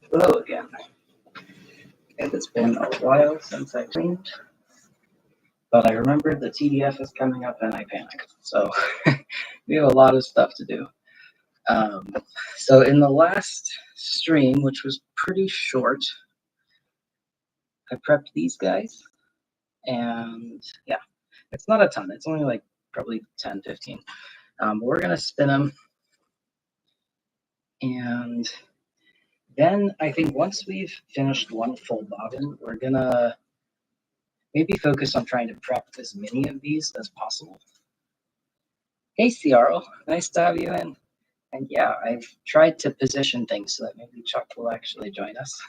Hello again. It's been a while since I cleaned, but I remembered the TDF is coming up and I panicked. So we have a lot of stuff to do. Um, so in the last stream, which was pretty short, I prepped these guys, and yeah, it's not a ton. It's only like probably 10, 15. But we're going to spin them, and then I think once we've finished one full bobbin, we're going to maybe focus on trying to prep as many of these as possible. Hey, Ciaro, nice to have you in. And yeah, I've tried to position things so that maybe Chuck will actually join us.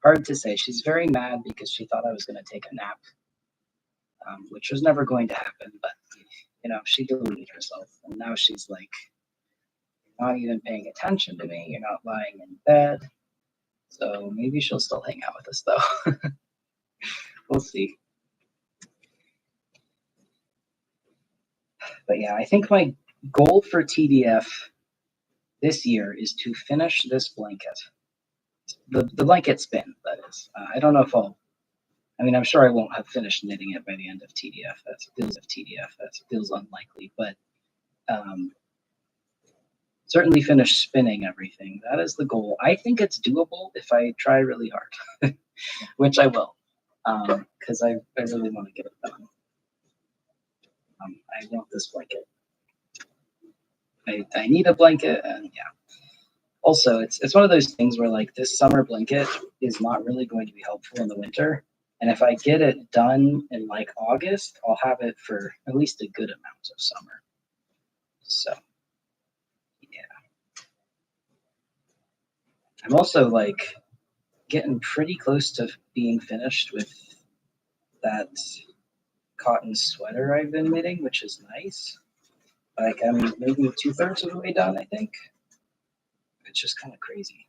Hard to say. She's very mad because she thought I was going to take a nap, which was never going to happen. But, you know, she deluded herself. And now she's like, you're not even paying attention to me. You're not lying in bed. So maybe she'll still hang out with us, though. We'll see. But yeah, I think my goal for TDF this year is to finish this blanket. The blanket spin, that is. I don't know if I'm sure I won't have finished knitting it by the end of TDF. That feels unlikely, but certainly finish spinning everything. That is the goal. I think it's doable if I try really hard, which I will, because I really want to get it done. I want this blanket. I need a blanket, and yeah. Also, it's one of those things where like this summer blanket is not really going to be helpful in the winter. And if I get it done in like August, I'll have it for at least a good amount of summer. So, yeah. I'm also like getting pretty close to being finished with that cotton sweater I've been knitting, which is nice. Like I'm maybe 2/3 of the way done, I think. It's just kind of crazy.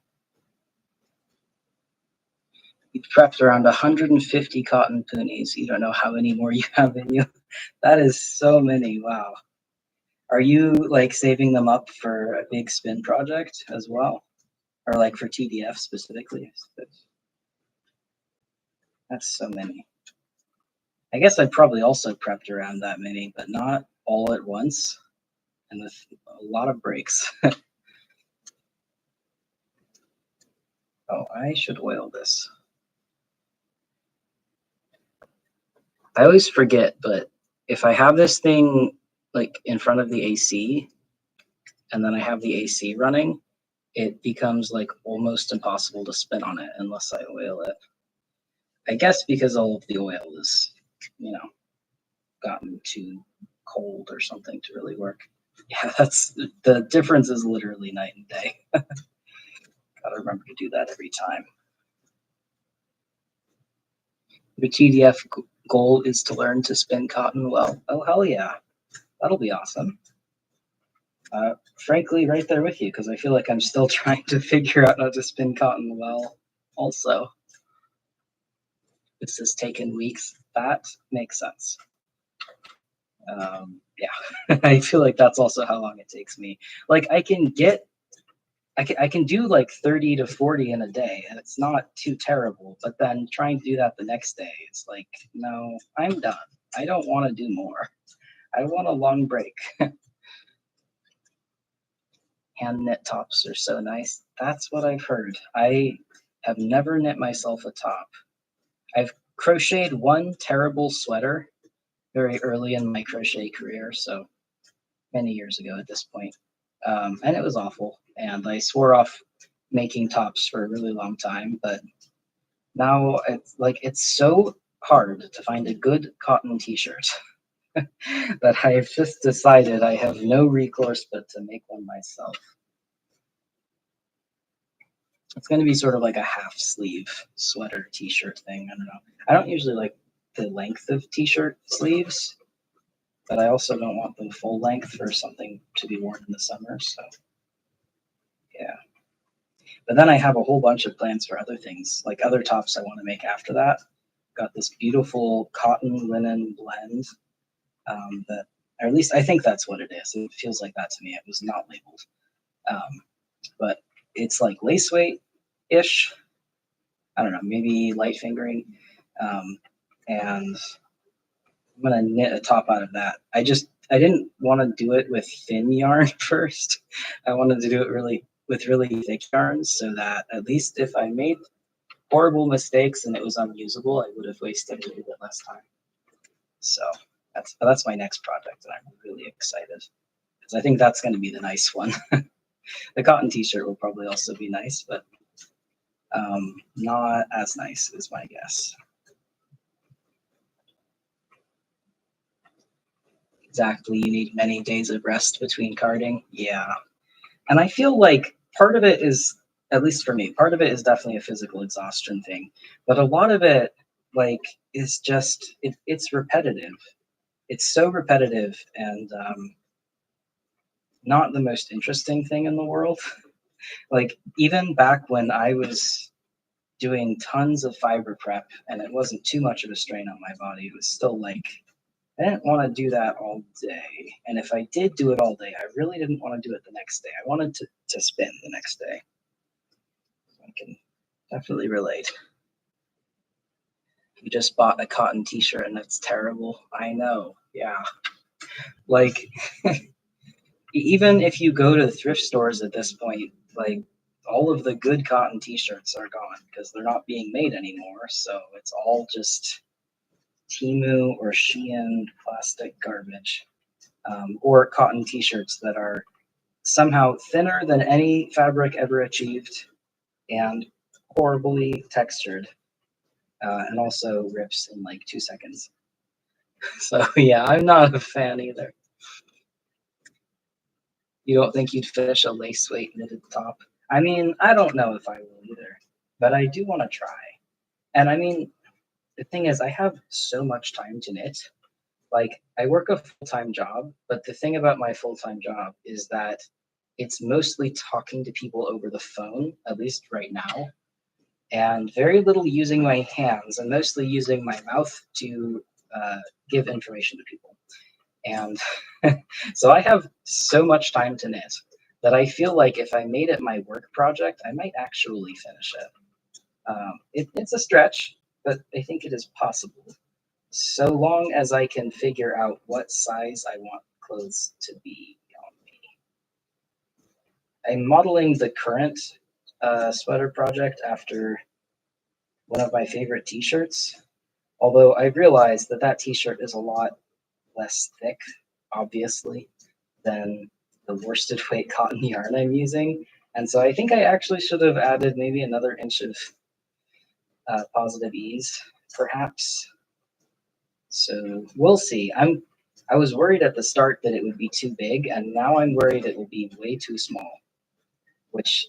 You've prepped around 150 cotton poonies. You don't know how many more you have in you. That is so many. Wow. Are you like saving them up for a big spin project as well? Or like for TDF specifically? That's so many. I guess I probably also prepped around that many, but not all at once and with a lot of breaks. Oh, I should oil this. I always forget, but if I have this thing like in front of the AC and then I have the AC running, it becomes like almost impossible to spin on it unless I oil it. I guess because all of the oil is, gotten too cold or something to really work. Yeah, that's the difference is literally night and day. Gotta remember to do that every time. Your TDF goal is to learn to spin cotton well. Oh, hell yeah. That'll be awesome. Frankly, right there with you, because I feel like I'm still trying to figure out how to spin cotton well also. This has taken weeks. That makes sense. Yeah, I feel like that's also how long it takes me. Like I can do like 30 to 40 in a day, and it's not too terrible. But then trying to do that the next day, it's like, no, I'm done. I don't want to do more. I want a long break. Hand knit tops are so nice. That's what I've heard. I have never knit myself a top. I've crocheted one terrible sweater very early in my crochet career, so many years ago at this point. And it was awful. And I swore off making tops for a really long time, but now it's so hard to find a good cotton t-shirt that I've just decided I have no recourse but to make one myself. It's going to be sort of like a half sleeve sweater t-shirt thing. I don't know. I don't usually like the length of t-shirt sleeves, but I also don't want them full length for something to be worn in the summer. So yeah. But then I have a whole bunch of plans for other things, like other tops I want to make after that. Got this beautiful cotton linen blend that, or at least I think that's what it is. It feels like that to me. It was not labeled. But it's like lace weight. ish. I don't know, maybe light fingering. And I'm gonna knit a top out of that. I didn't want to do it with thin yarn first. I wanted to do it really thick yarns so that at least if I made horrible mistakes and it was unusable, I would have wasted a little bit less time. So that's my next project, and I'm really excited because I think that's going to be the nice one. The cotton T-shirt will probably also be nice, but not as nice is my guess. Exactly, you need many days of rest between carding. Yeah, and I feel like part of it is, at least for me, part of it is definitely a physical exhaustion thing, but a lot of it like is just it's repetitive. It's so repetitive and not the most interesting thing in the world. Like even back when I was doing tons of fiber prep and it wasn't too much of a strain on my body, it was still like I didn't want to do that all day. And if I did do it all day, I really didn't want to do it the next day. I wanted to spin the next day. I can definitely relate. You just bought a cotton T-shirt and it's terrible. I know. Yeah. Like even if you go to thrift stores at this point, like all of the good cotton T-shirts are gone because they're not being made anymore. So it's all just Temu or Shein plastic garbage, or cotton T-shirts that are somehow thinner than any fabric ever achieved and horribly textured, and also rips in like 2 seconds. So yeah, I'm not a fan either. You don't think you'd finish a lace weight knitted top? I mean, I don't know if I will either, but I do want to try. And I mean, the thing is, I have so much time to knit. Like, I work a full-time job, but the thing about my full-time job is that it's mostly talking to people over the phone, at least right now, and very little using my hands and mostly using my mouth to give information to people. And so I have so much time to knit that I feel like if I made it my work project, I might actually finish it. It's a stretch, but I think it is possible. So long as I can figure out what size I want clothes to be on me. I'm modeling the current sweater project after one of my favorite t-shirts, although I realized that that t-shirt is a lot less thick, obviously, than the worsted weight cotton yarn I'm using. And so I think I actually should have added maybe another inch of positive ease, perhaps. So we'll see. I was worried at the start that it would be too big, and now I'm worried it will be way too small, which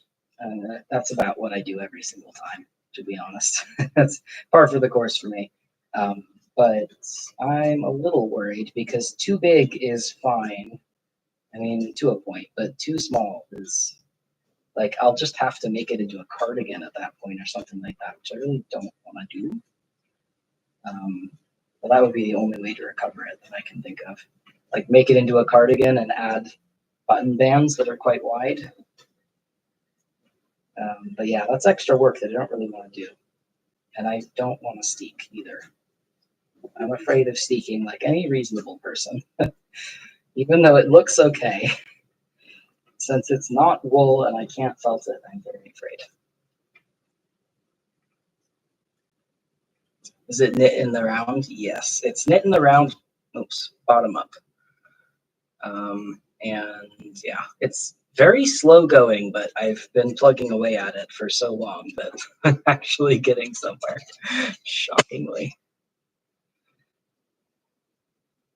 that's about what I do every single time, to be honest. That's par for the course for me. But I'm a little worried because too big is fine. I mean, to a point, but too small is like I'll just have to make it into a cardigan at that point or something like that, which I really don't want to do. But that would be the only way to recover it that I can think of. Like make it into a cardigan and add button bands that are quite wide. But yeah, that's extra work that I don't really want to do. And I don't want to steek either. I'm afraid of steeking like any reasonable person, even though it looks okay. Since it's not wool and I can't felt it, I'm very afraid. Is it knit in the round? Yes, it's knit in the round. Oops, bottom up. And yeah, it's very slow going, but I've been plugging away at it for so long that I'm actually getting somewhere, shockingly.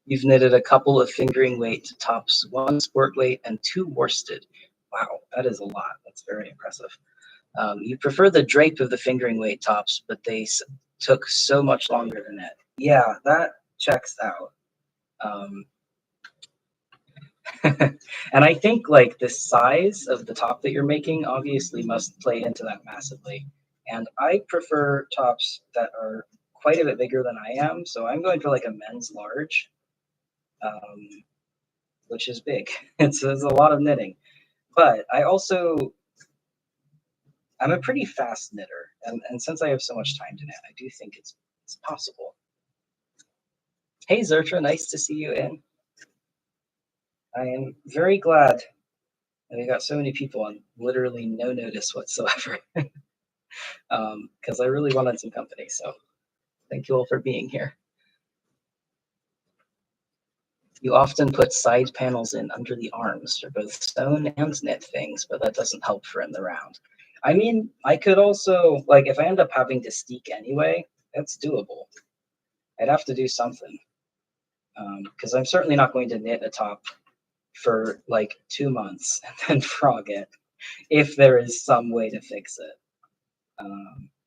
You've knitted a couple of fingering weight tops, 1 sport weight and 2 worsted. Wow, that is a lot. That's very impressive. You prefer the drape of the fingering weight tops, but they took so much longer to knit. Yeah, that checks out. And I think like the size of the top that you're making obviously must play into that massively. And I prefer tops that are quite a bit bigger than I am, so I'm going for like a men's large, which is big. It's a lot of knitting. But I also I'm a pretty fast knitter, and since I have so much time to knit, I do think it's possible. Hey Zertra, nice to see you in. I am very glad that we got so many people on literally no notice whatsoever. Because I really wanted some company, so thank you all for being here. You often put side panels in under the arms for both sewn and knit things, but that doesn't help for in the round. I mean, I could also, like, if I end up having to steek anyway, that's doable. I'd have to do something. Because I'm certainly not going to knit a top for like 2 months and then frog it if there is some way to fix it.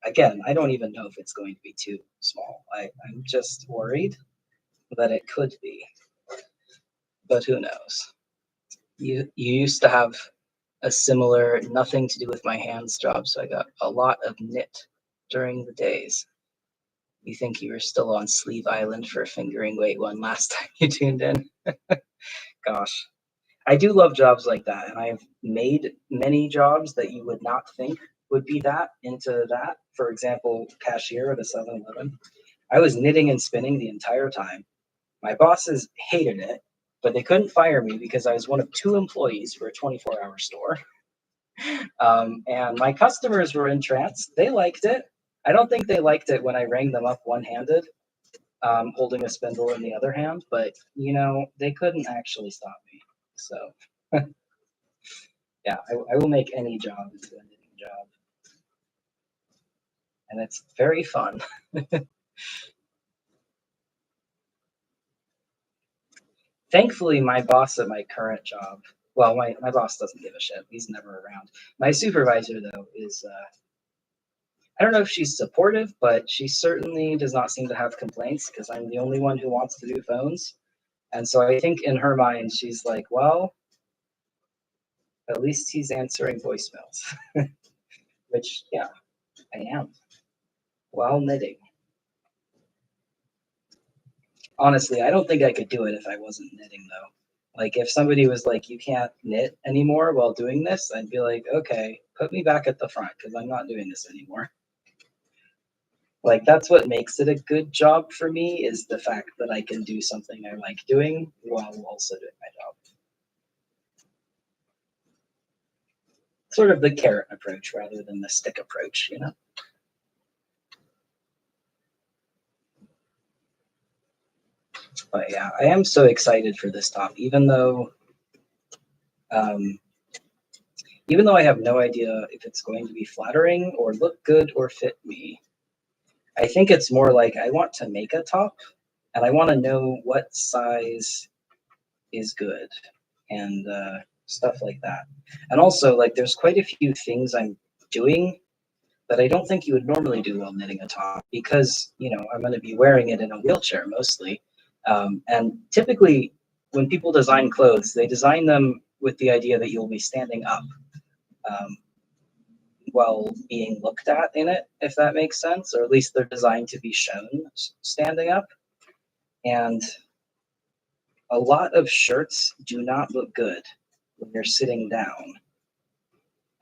Again, I don't even know if it's going to be too small. I'm just worried that it could be, but who knows? You used to have a similar nothing to do with my hands job, so I got a lot of knit during the days. You think you were still on Sleeve Island for Fingering Weight One last time you tuned in? Gosh, I do love jobs like that, and I've made many jobs that you would not think would be that into that. For example, cashier at a 7-Eleven. I was knitting and spinning the entire time. My bosses hated it, but they couldn't fire me because I was one of 2 employees for a 24-hour store. And my customers were entranced. They liked it. I don't think they liked it when I rang them up one-handed, holding a spindle in the other hand, but you know, they couldn't actually stop me. So yeah, I will make any job into a knitting job. And it's very fun. Thankfully, my boss at my current job, well, my boss doesn't give a shit. He's never around. My supervisor, though, is, I don't know if she's supportive, but she certainly does not seem to have complaints because I'm the only one who wants to do phones. And so I think in her mind, she's like, well, at least he's answering voicemails, which, yeah, I am while knitting. Honestly, I don't think I could do it if I wasn't knitting, though. Like, if somebody was like, you can't knit anymore while doing this, I'd be like, okay, put me back at the front because I'm not doing this anymore. Like, that's what makes it a good job for me, is the fact that I can do something I like doing while also doing my job. Sort of the carrot approach rather than the stick approach, you know? But yeah, I am so excited for this top, even though I have no idea if it's going to be flattering or look good or fit me. I think it's more like I want to make a top and I want to know what size is good and stuff like that. And also, like, there's quite a few things I'm doing that I don't think you would normally do while knitting a top because, you know, I'm going to be wearing it in a wheelchair mostly. And typically, when people design clothes, they design them with the idea that you'll be standing up while being looked at in it, if that makes sense, or at least they're designed to be shown standing up. And a lot of shirts do not look good when you're sitting down.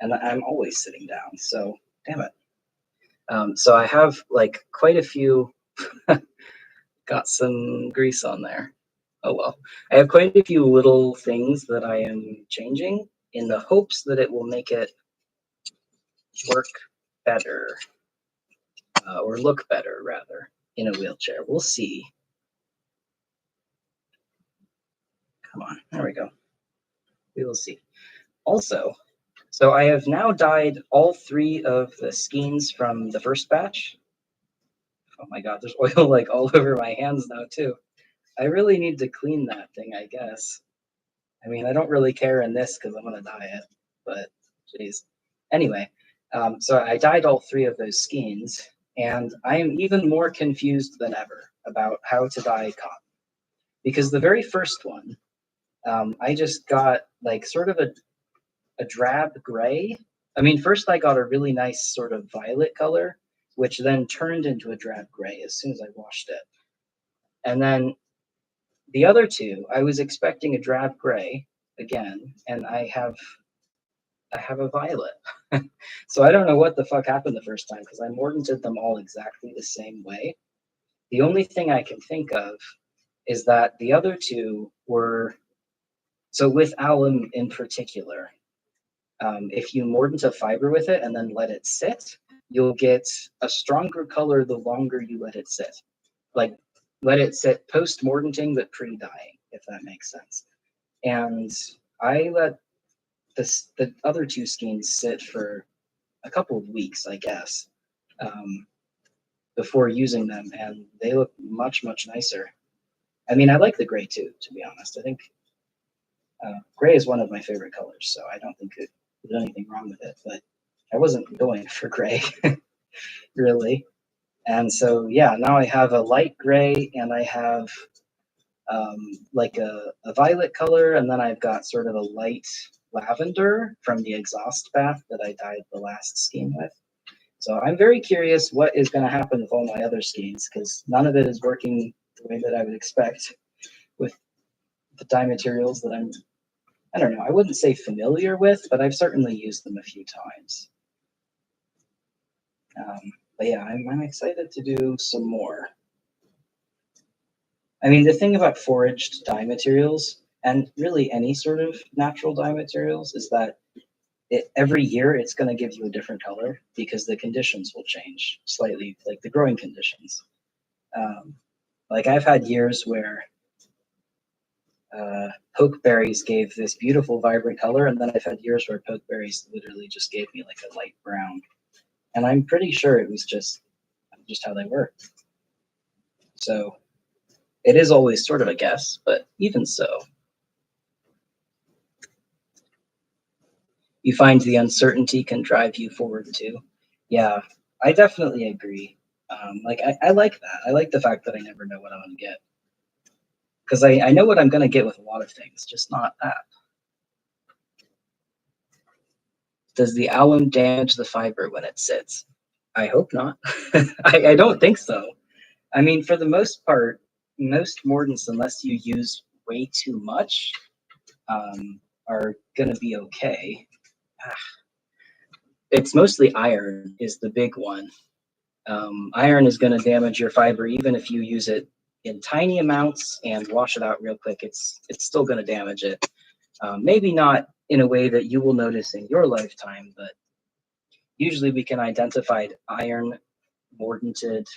And I'm always sitting down, so damn it. So I have like quite a few, got some grease on there. Oh well. I have quite a few little things that I am changing in the hopes that it will make it work better, or look better rather, in a wheelchair. We'll see. Come on, there we go. We will see. Also, so I have now dyed all 3 of the skeins from the first batch. Oh my god, there's oil like all over my hands now too. I really need to clean that thing, I guess. I mean, I don't really care in this because I'm gonna dye it, but geez. Anyway, so I dyed all 3 of those skeins, and I am even more confused than ever about how to dye cotton. Because the very first one, I just got like sort of a drab gray. I mean, first I got a really nice sort of violet color, which then turned into a drab gray as soon as I washed it. And then the other 2, I was expecting a drab gray again, and I have I have a violet. So I don't know what the fuck happened the first time because I mordanted them all exactly the same way. The only thing I can think of is that the other two were, so with alum in particular, if you mordant a fiber with it and then let it sit, you'll get a stronger color the longer you let it sit. Like, let it sit post-mordanting but pre-dyeing, if that makes sense. And I let the other two skeins sit for a couple of weeks, I guess, before using them, and they look much, much nicer. I mean, I like the gray too, to be honest. I think gray is one of my favorite colors, so I don't think there's anything wrong with it, but I wasn't going for gray, really. And so, yeah, now I have a light gray and I have like a violet color, and then I've got sort of a light lavender from the exhaust bath that I dyed the last skein with. So I'm very curious what is going to happen with all my other skeins, because none of it is working the way that I would expect with the dye materials that I don't know, I wouldn't say familiar with, but I've certainly used them a few times. But yeah, I'm excited to do some more. I mean, the thing about foraged dye materials, and really any sort of natural dye materials, is that every year it's going to give you a different color because the conditions will change slightly, like the growing conditions. Like I've had years where pokeberries gave this beautiful vibrant color, and then I've had years where pokeberries literally just gave me like a light brown. And I'm pretty sure it was just how they were. So it is always sort of a guess, but even so, you find the uncertainty can drive you forward too. Yeah, I definitely agree. Like I like that. I like the fact that I never know what I'm gonna get, because I know what I'm gonna get with a lot of things, just not that. Does the alum damage the fiber when it sits? I hope not. I don't think so. I mean, for the most part, most mordants, unless you use way too much, are gonna be okay. It's mostly iron is the big one. Iron is going to damage your fiber even if you use it in tiny amounts and wash it out real quick. It's still going to damage it. Maybe not in a way that you will notice in your lifetime, but usually we can identify iron mordanted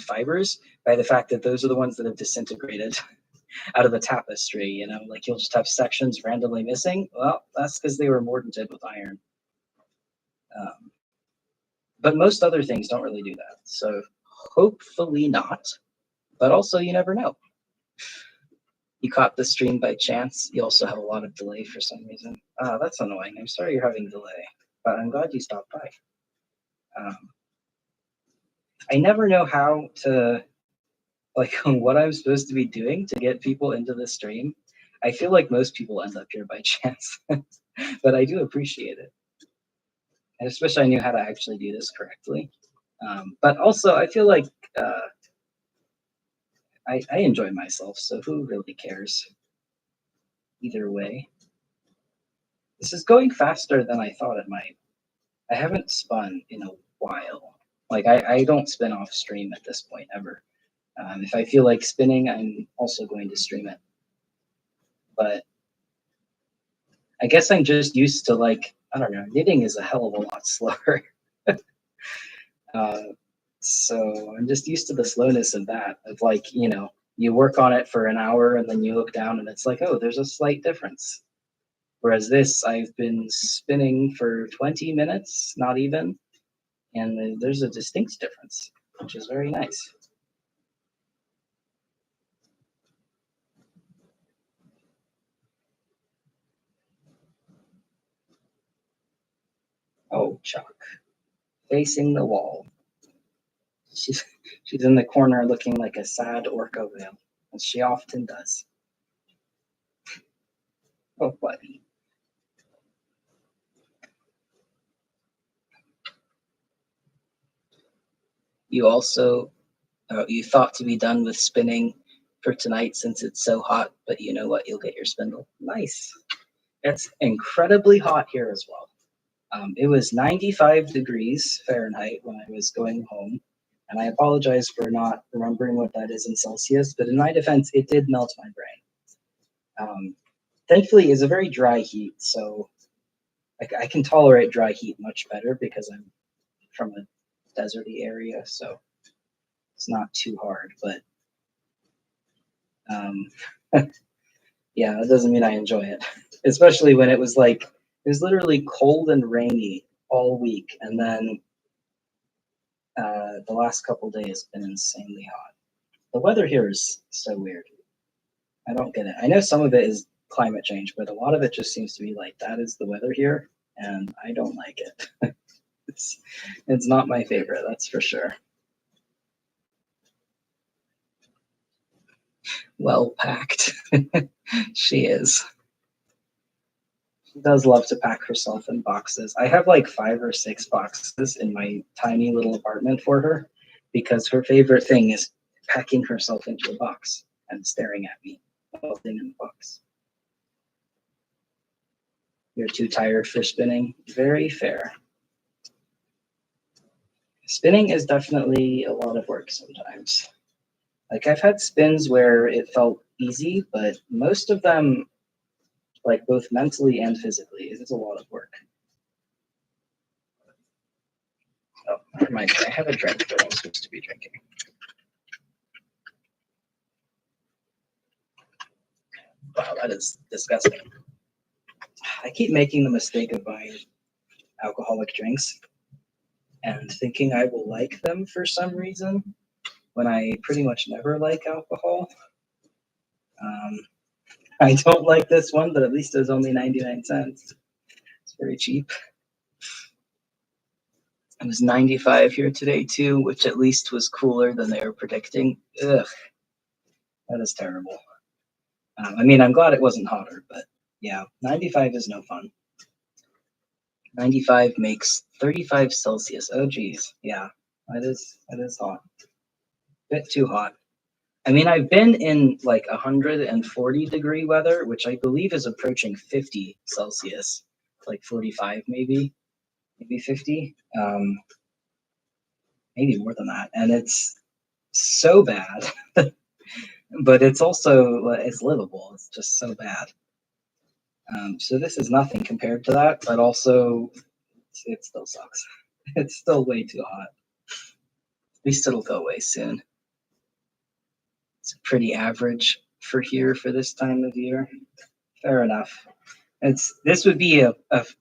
fibers by the fact that those are the ones that have disintegrated out of the tapestry. You know, like you'll just have sections randomly missing. Well, that's because they were mordanted with iron. But most other things don't really do that. So hopefully not, but also you never know. You caught the stream by chance. You also have a lot of delay for some reason. That's annoying. I'm sorry you're having delay, but I'm glad you stopped by. I never know how to, like, what I'm supposed to be doing to get people into the stream. I feel like most people end up here by chance, but I do appreciate it. I just wish I knew how to actually do this correctly. But also, I feel like I enjoy myself, so who really cares? Either way. This is going faster than I thought it might. I haven't spun in a while. Like, I don't spin off stream at this point ever. If I feel like spinning, I'm also going to stream it. But I guess I'm just used to, like, I don't know, knitting is a hell of a lot slower. So I'm just used to the slowness of that, of like, you know, you work on it for an hour and then you look down and it's like, oh, there's a slight difference. Whereas this, I've been spinning for 20 minutes, not even, and there's a distinct difference, which is very nice. Oh, Chuck, facing the wall. She's in the corner looking like a sad orca whale, as she often does. Oh, buddy. You also, you thought to be done with spinning for tonight since it's so hot, but you know what? You'll get your spindle. Nice. It's incredibly hot here as well. It was 95 degrees Fahrenheit when I was going home, and I apologize for not remembering what that is in Celsius, but in my defense, it did melt my brain. Thankfully, it's a very dry heat, so I can tolerate dry heat much better because I'm from a deserty area, so it's not too hard, but yeah, that doesn't mean I enjoy it, especially when it was literally cold and rainy all week, and then the last couple days been insanely hot. The weather here is so weird. I don't get it. I know some of it is climate change, but a lot of it just seems to be like that is the weather here, and I don't like it. it's not my favorite, that's for sure. Well packed. She is. She does love to pack herself in boxes. I have like 5 or 6 boxes in my tiny little apartment for her because her favorite thing is packing herself into a box and staring at me while sitting in the box. You're too tired for spinning? Very fair. Spinning is definitely a lot of work sometimes. Like I've had spins where it felt easy, but most of them, like both mentally and physically, it's a lot of work. Oh, never mind. I have a drink that I'm supposed to be drinking. Wow, that is disgusting. I keep making the mistake of buying alcoholic drinks and thinking I will like them for some reason when I pretty much never like alcohol. I don't like this one, but at least it was only 99 cents. It's very cheap. It was 95 here today too, which at least was cooler than they were predicting. Ugh, that is terrible. I mean, I'm glad it wasn't hotter, but yeah, 95 is no fun. 95 makes 35 Celsius. Oh geez, yeah, that is hot. Bit too hot. I mean, I've been in like 140-degree weather, which I believe is approaching 50 Celsius, like 45 maybe 50, maybe more than that. And it's so bad, but it's also, it's livable. It's just so bad. So this is nothing compared to that, but also it still sucks. It's still way too hot. At least it'll go away soon. It's pretty average for here for this time of year. Fair enough. This would be a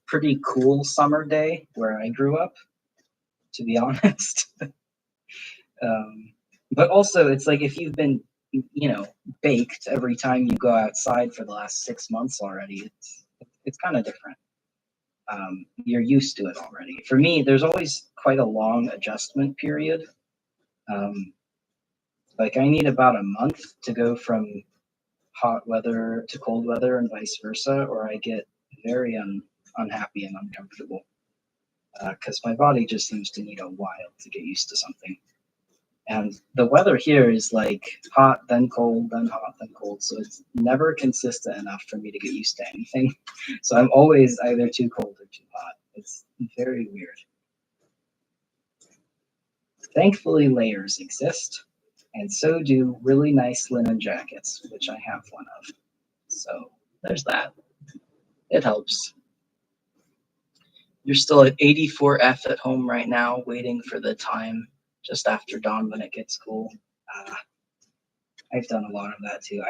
pretty cool summer day where I grew up, to be honest. But also, it's like if you've been, baked every time you go outside for the last 6 months already, it's kind of different. You're used to it already. For me, there's always quite a long adjustment period. Like I need about a month to go from hot weather to cold weather and vice versa, or I get very unhappy and uncomfortable because my body just seems to need a while to get used to something. And the weather here is like hot, then cold, then hot, then cold. So it's never consistent enough for me to get used to anything. So I'm always either too cold or too hot. It's very weird. Thankfully, layers exist, and so do really nice linen jackets, which I have one of. So there's that. It helps. You're still at 84F at home right now, waiting for the time just after dawn when it gets cool. I've done a lot of that too.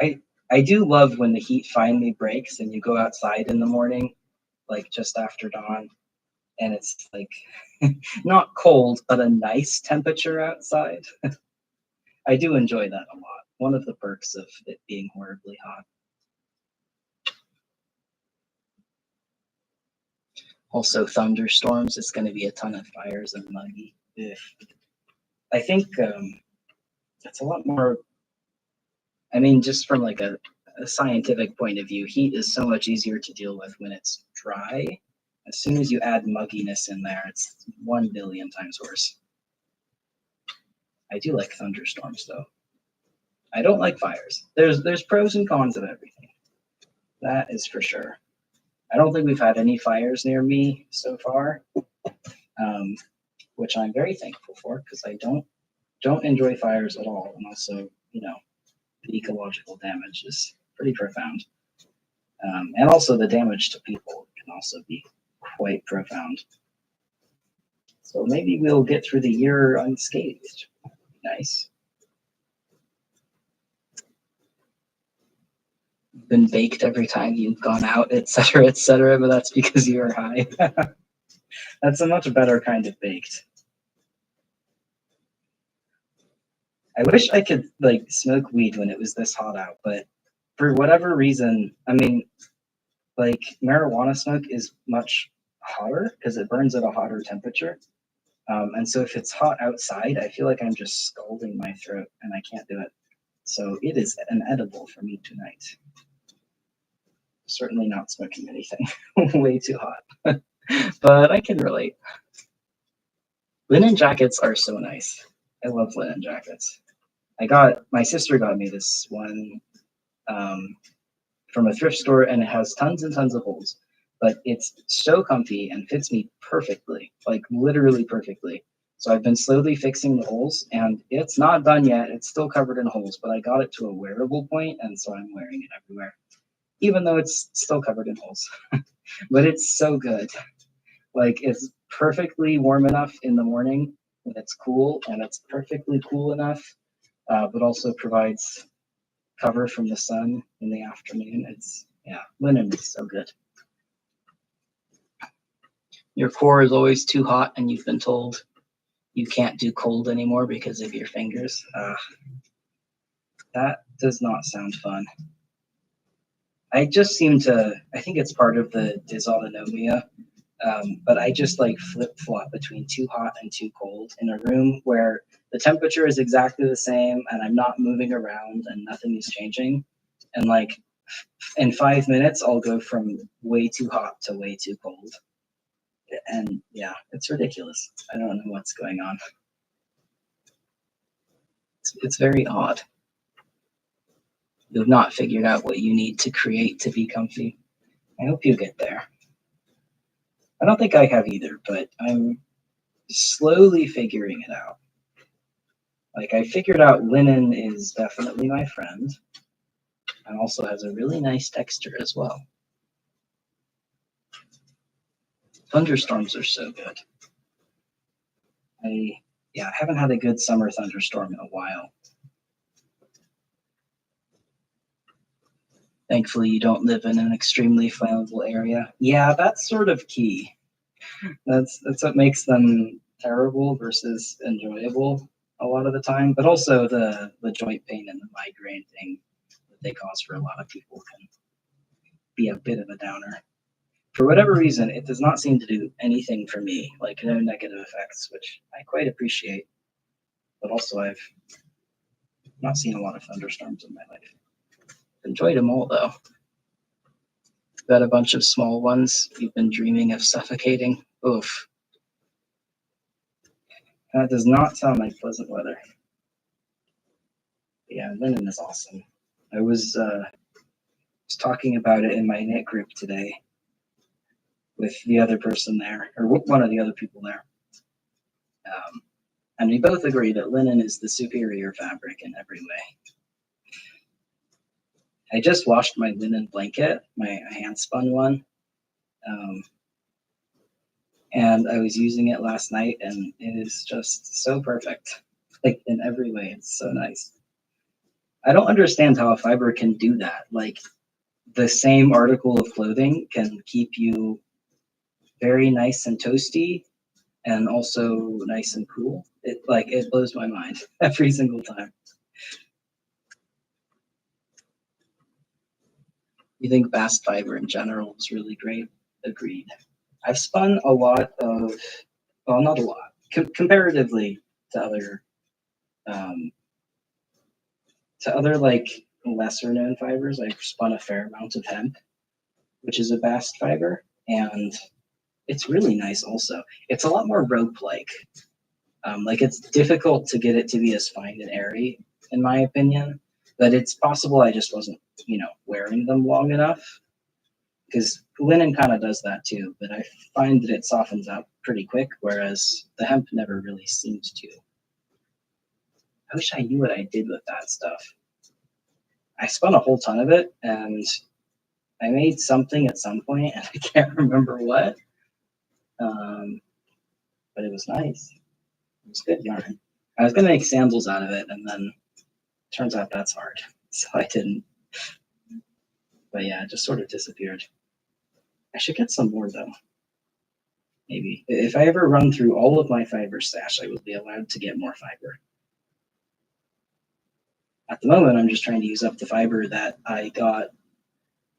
I do love when the heat finally breaks and you go outside in the morning, like just after dawn, and it's like not cold, but a nice temperature outside. I do enjoy that a lot. One of the perks of it being horribly hot. Also, thunderstorms. It's going to be a ton of fires and muggy. Ugh. I think that's a lot more. I mean, just from like a scientific point of view, heat is so much easier to deal with when it's dry. As soon as you add mugginess in there, it's 1 billion times worse. I do like thunderstorms though. I don't like fires. There's pros and cons of everything. That is for sure. I don't think we've had any fires near me so far, um, which I'm very thankful for because I don't enjoy fires at all, and also the ecological damage is pretty profound, and also the damage to people can also be quite profound. So maybe we'll get through the year unscathed. Nice. Been baked every time you've gone out, etc., but that's because you are high. That's a much better kind of baked. I wish I could like smoke weed when it was this hot out, but for whatever reason, I mean, like marijuana smoke is much hotter because it burns at a hotter temperature. And so if it's hot outside, I feel like I'm just scalding my throat and I can't do it. So it is inedible for me tonight. Certainly not smoking anything. Way too hot. But I can relate. Linen jackets are so nice. I love linen jackets. My sister got me this one from a thrift store, and it has tons and tons of holes, but it's so comfy and fits me perfectly, like literally perfectly. So I've been slowly fixing the holes, and it's not done yet. It's still covered in holes, but I got it to a wearable point, and so I'm wearing it everywhere, even though it's still covered in holes. But it's so good. Like it's perfectly warm enough in the morning when it's cool, and it's perfectly cool enough, but also provides cover from the sun in the afternoon. Linen is so good. Your core is always too hot, and you've been told you can't do cold anymore because of your fingers. That does not sound fun. I think it's part of the dysautonomia, but I just like flip flop between too hot and too cold in a room where the temperature is exactly the same and I'm not moving around and nothing is changing. And like in 5 minutes, I'll go from way too hot to way too cold. And yeah, it's ridiculous. I don't know what's going on. It's very odd. You've not figured out what you need to create to be comfy. I hope you get there. I don't think I have either, but I'm slowly figuring it out. Like I figured out linen is definitely my friend and also has a really nice texture as well. Thunderstorms are so good. I haven't had a good summer thunderstorm in a while. Thankfully, you don't live in an extremely flammable area. Yeah, that's sort of key. That's what makes them terrible versus enjoyable a lot of the time. But also the joint pain and the migraine thing that they cause for a lot of people can be a bit of a downer. For whatever reason, it does not seem to do anything for me, like no negative effects, which I quite appreciate. But also, I've not seen a lot of thunderstorms in my life. Enjoyed them all though. Got a bunch of small ones. You've been dreaming of suffocating. Oof. That does not sound like pleasant weather. Yeah, linen is awesome. I was talking about it in my knit group today with the other person there, or one of the other people there. And we both agree that linen is the superior fabric in every way. I just washed my linen blanket, my hand spun one, and I was using it last night, and it is just so perfect. Like in every way, it's so nice. I don't understand how a fiber can do that. Like the same article of clothing can keep you very nice and toasty and also nice and cool. It blows my mind every single time. You think bast fiber in general is really great? Agreed. I've spun a lot of, well, not a lot, comparatively to other like lesser known fibers. I've spun a fair amount of hemp, which is a bast fiber, and it's really nice also. It's a lot more rope-like. Like it's difficult to get it to be as fine and airy, in my opinion. But it's possible I just wasn't, wearing them long enough, because linen kind of does that too, but I find that it softens up pretty quick, whereas the hemp never really seemed to. I wish I knew what I did with that stuff. I spun a whole ton of it, and I made something at some point, and I can't remember what. But it was nice. It was good yarn. I was gonna make sandals out of it, and then turns out that's hard, so I didn't. But yeah, it just sort of disappeared. I should get some more though. Maybe if I ever run through all of my fiber stash, I will be allowed to get more fiber. At the moment, I'm just trying to use up the fiber that I got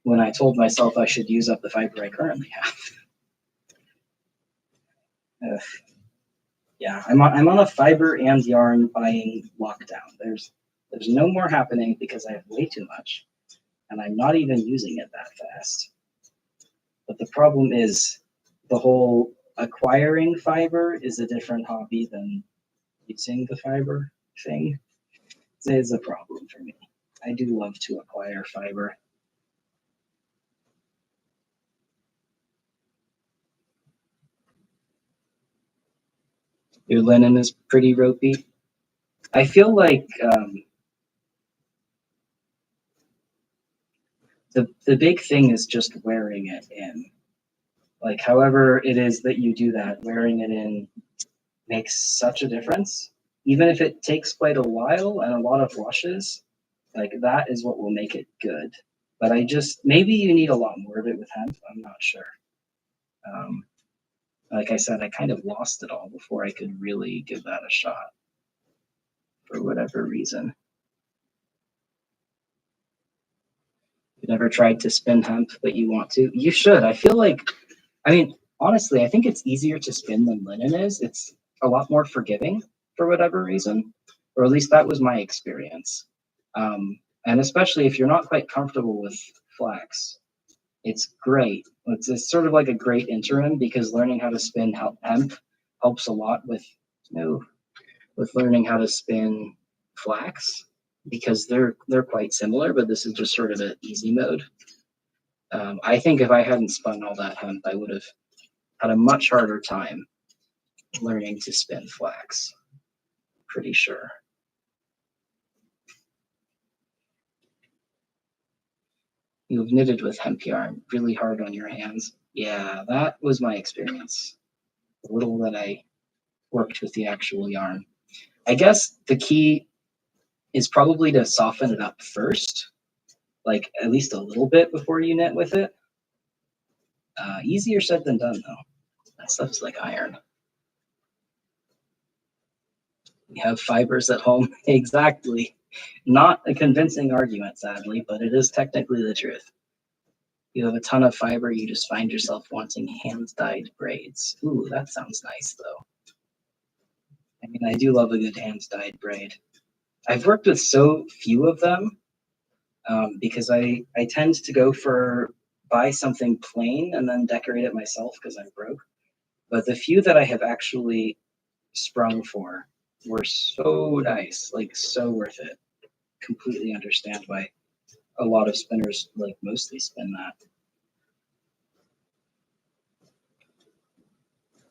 when I told myself I should use up the fiber I currently have. Yeah, I'm on a fiber and yarn buying lockdown. There's no more happening because I have way too much, and I'm not even using it that fast. But the problem is the whole acquiring fiber is a different hobby than using the fiber thing. It is a problem for me. I do love to acquire fiber. Your linen is pretty ropey. I feel like the big thing is just wearing it in. Like, however it is that you do that, wearing it in makes such a difference. Even if it takes quite a while and a lot of washes, like that is what will make it good. But maybe you need a lot more of it with hemp. I'm not sure. Like I said, I kind of lost it all before I could really give that a shot for whatever reason. You never tried to spin hemp, but you want to? You should. I feel like, honestly, I think it's easier to spin than linen is. It's a lot more forgiving for whatever reason, or at least that was my experience. And especially if you're not quite comfortable with flax, it's great. It's sort of like a great interim because learning how to spin hemp helps a lot with learning how to spin flax because they're quite similar, but this is just sort of an easy mode. I think if I hadn't spun all that hemp, I would have had a much harder time learning to spin flax. Pretty sure. You've knitted with hemp yarn really hard on your hands. Yeah, that was my experience. The little that I worked with the actual yarn. I guess the key is probably to soften it up first, like at least a little bit before you knit with it. Easier said than done, though. That stuff's like iron. We have fibers at home. Exactly. Not a convincing argument, sadly, but it is technically the truth. You have a ton of fiber, you just find yourself wanting hand-dyed braids. Ooh, that sounds nice, though. I do love a good hand-dyed braid. I've worked with so few of them because I tend to go for buy something plain and then decorate it myself because I'm broke. But the few that I have actually sprung for were so nice, like so worth it. Completely understand why a lot of spinners like mostly spin that.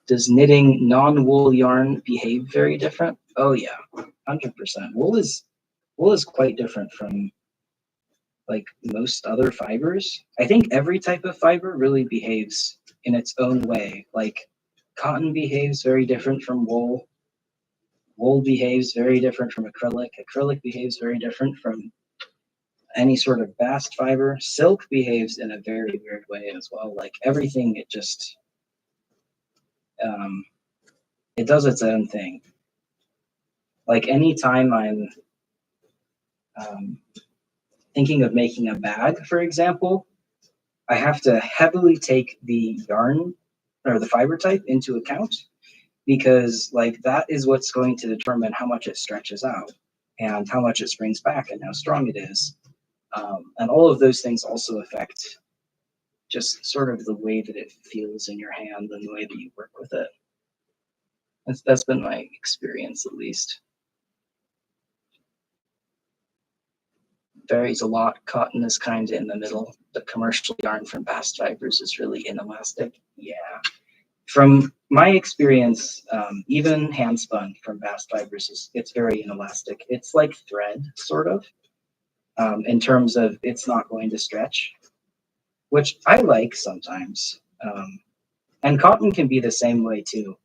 Does knitting non-wool yarn behave very different? Oh yeah, 100%. Wool is quite different from like most other fibers. I think every type of fiber really behaves in its own way. Like cotton behaves very different from wool. Wool behaves very different from acrylic. Acrylic behaves very different from any sort of bast fiber. Silk behaves in a very weird way as well. Like everything, it does its own thing. Like anytime I'm thinking of making a bag, for example, I have to heavily take the yarn or the fiber type into account because like that is what's going to determine how much it stretches out and how much it springs back and how strong it is. And all of those things also affect just sort of the way that it feels in your hand and the way that you work with it. That's been my experience, at least. varies a lot. Cotton is kind of in the middle. The commercial yarn from Bast Fibers is really inelastic. Yeah. From my experience, even hand spun from Bast Fibers it's very inelastic. It's like thread, sort of, in terms of it's not going to stretch, which I like sometimes. And cotton can be the same way too.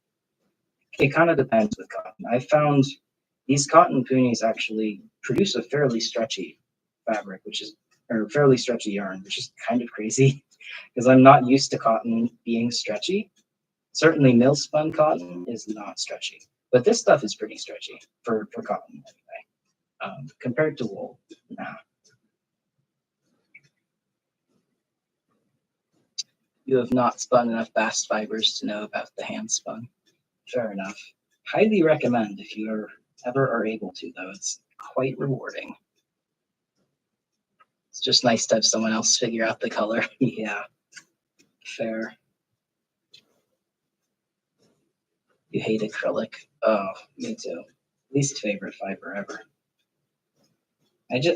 It kind of depends with cotton. I found these cotton poonies actually produce a fairly stretchy fabric, or fairly stretchy yarn, which is kind of crazy because I'm not used to cotton being stretchy. Certainly mill spun cotton is not stretchy, but this stuff is pretty stretchy for cotton anyway. Compared to wool, nah. You have not spun enough Bast Fibers to know about the hand spun. Fair enough. Highly recommend if you ever are able to, though. It's quite rewarding. It's just nice to have someone else figure out the color. Yeah, fair. You hate acrylic. Oh, me too. Least favorite fiber ever.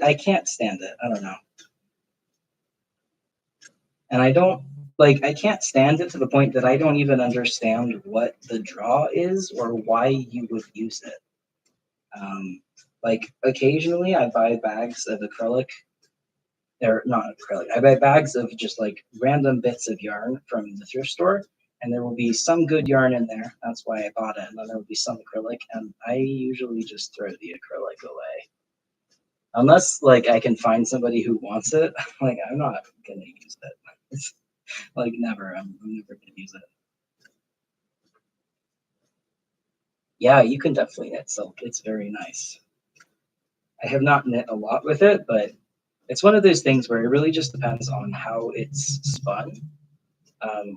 I can't stand it. I don't know. And I can't stand it to the point that I don't even understand what the draw is or why you would use it. Like occasionally I buy bags of acrylic, or not acrylic, I buy bags of just like random bits of yarn from the thrift store, and there will be some good yarn in there. That's why I bought it. And then there will be some acrylic, and I usually just throw the acrylic away. Unless like I can find somebody who wants it, like I'm not gonna use it. It's like never. I'm never gonna use it. Yeah, you can definitely knit silk. It's very nice. I have not knit a lot with it, but it's one of those things where it really just depends on how it's spun.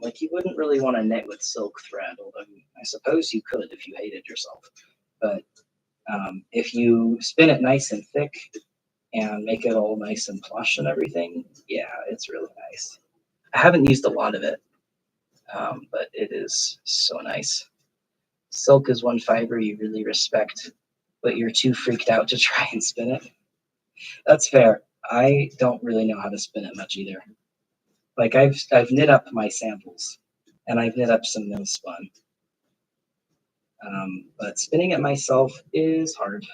Like you wouldn't really want to knit with silk thread, although I suppose you could if you hated yourself. But if you spin it nice and thick and make it all nice and plush and everything, yeah, it's really nice. I haven't used a lot of it, but it is so nice. Silk is one fiber you really respect, but you're too freaked out to try and spin it. That's fair. I don't really know how to spin it much either. Like I've knit up my samples, and I've knit up some mill spun. But spinning it myself is hard.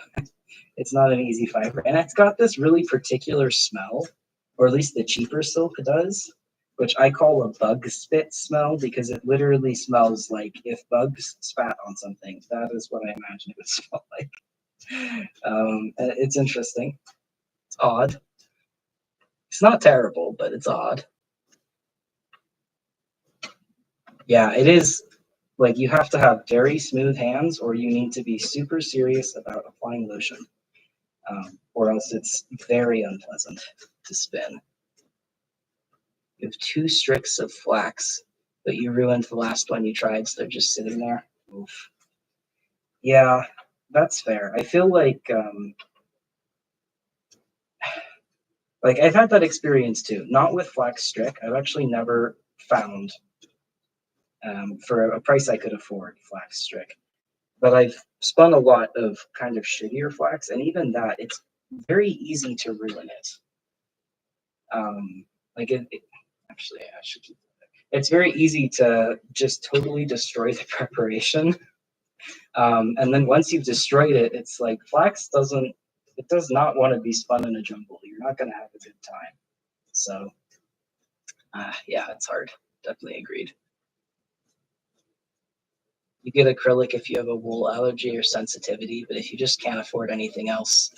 It's not an easy fiber, and it's got this really particular smell, or at least the cheaper silk does, which I call a bug spit smell because it literally smells like if bugs spat on something. That is what I imagine it would smell like. It's interesting. It's odd. It's not terrible, but it's odd. Yeah, it is. Like you have to have very smooth hands, or you need to be super serious about applying lotion, or else it's very unpleasant to spin. You have 2 stricks of flax, but you ruined the last one you tried, so they're just sitting there. Oof. Yeah, that's fair. I feel like I've had that experience too. Not with flax strick. I've actually never found for a price I could afford flax strick. But I've spun a lot of kind of shittier flax, and even that, it's very easy to ruin it. Like actually, I should keep it. It's very easy to just totally destroy the preparation. And then once you've destroyed it, it's like flax does not want to be spun in a jumble. You're not going to have a good time. So, yeah, it's hard. Definitely agreed. You get acrylic if you have a wool allergy or sensitivity, but if you just can't afford anything else,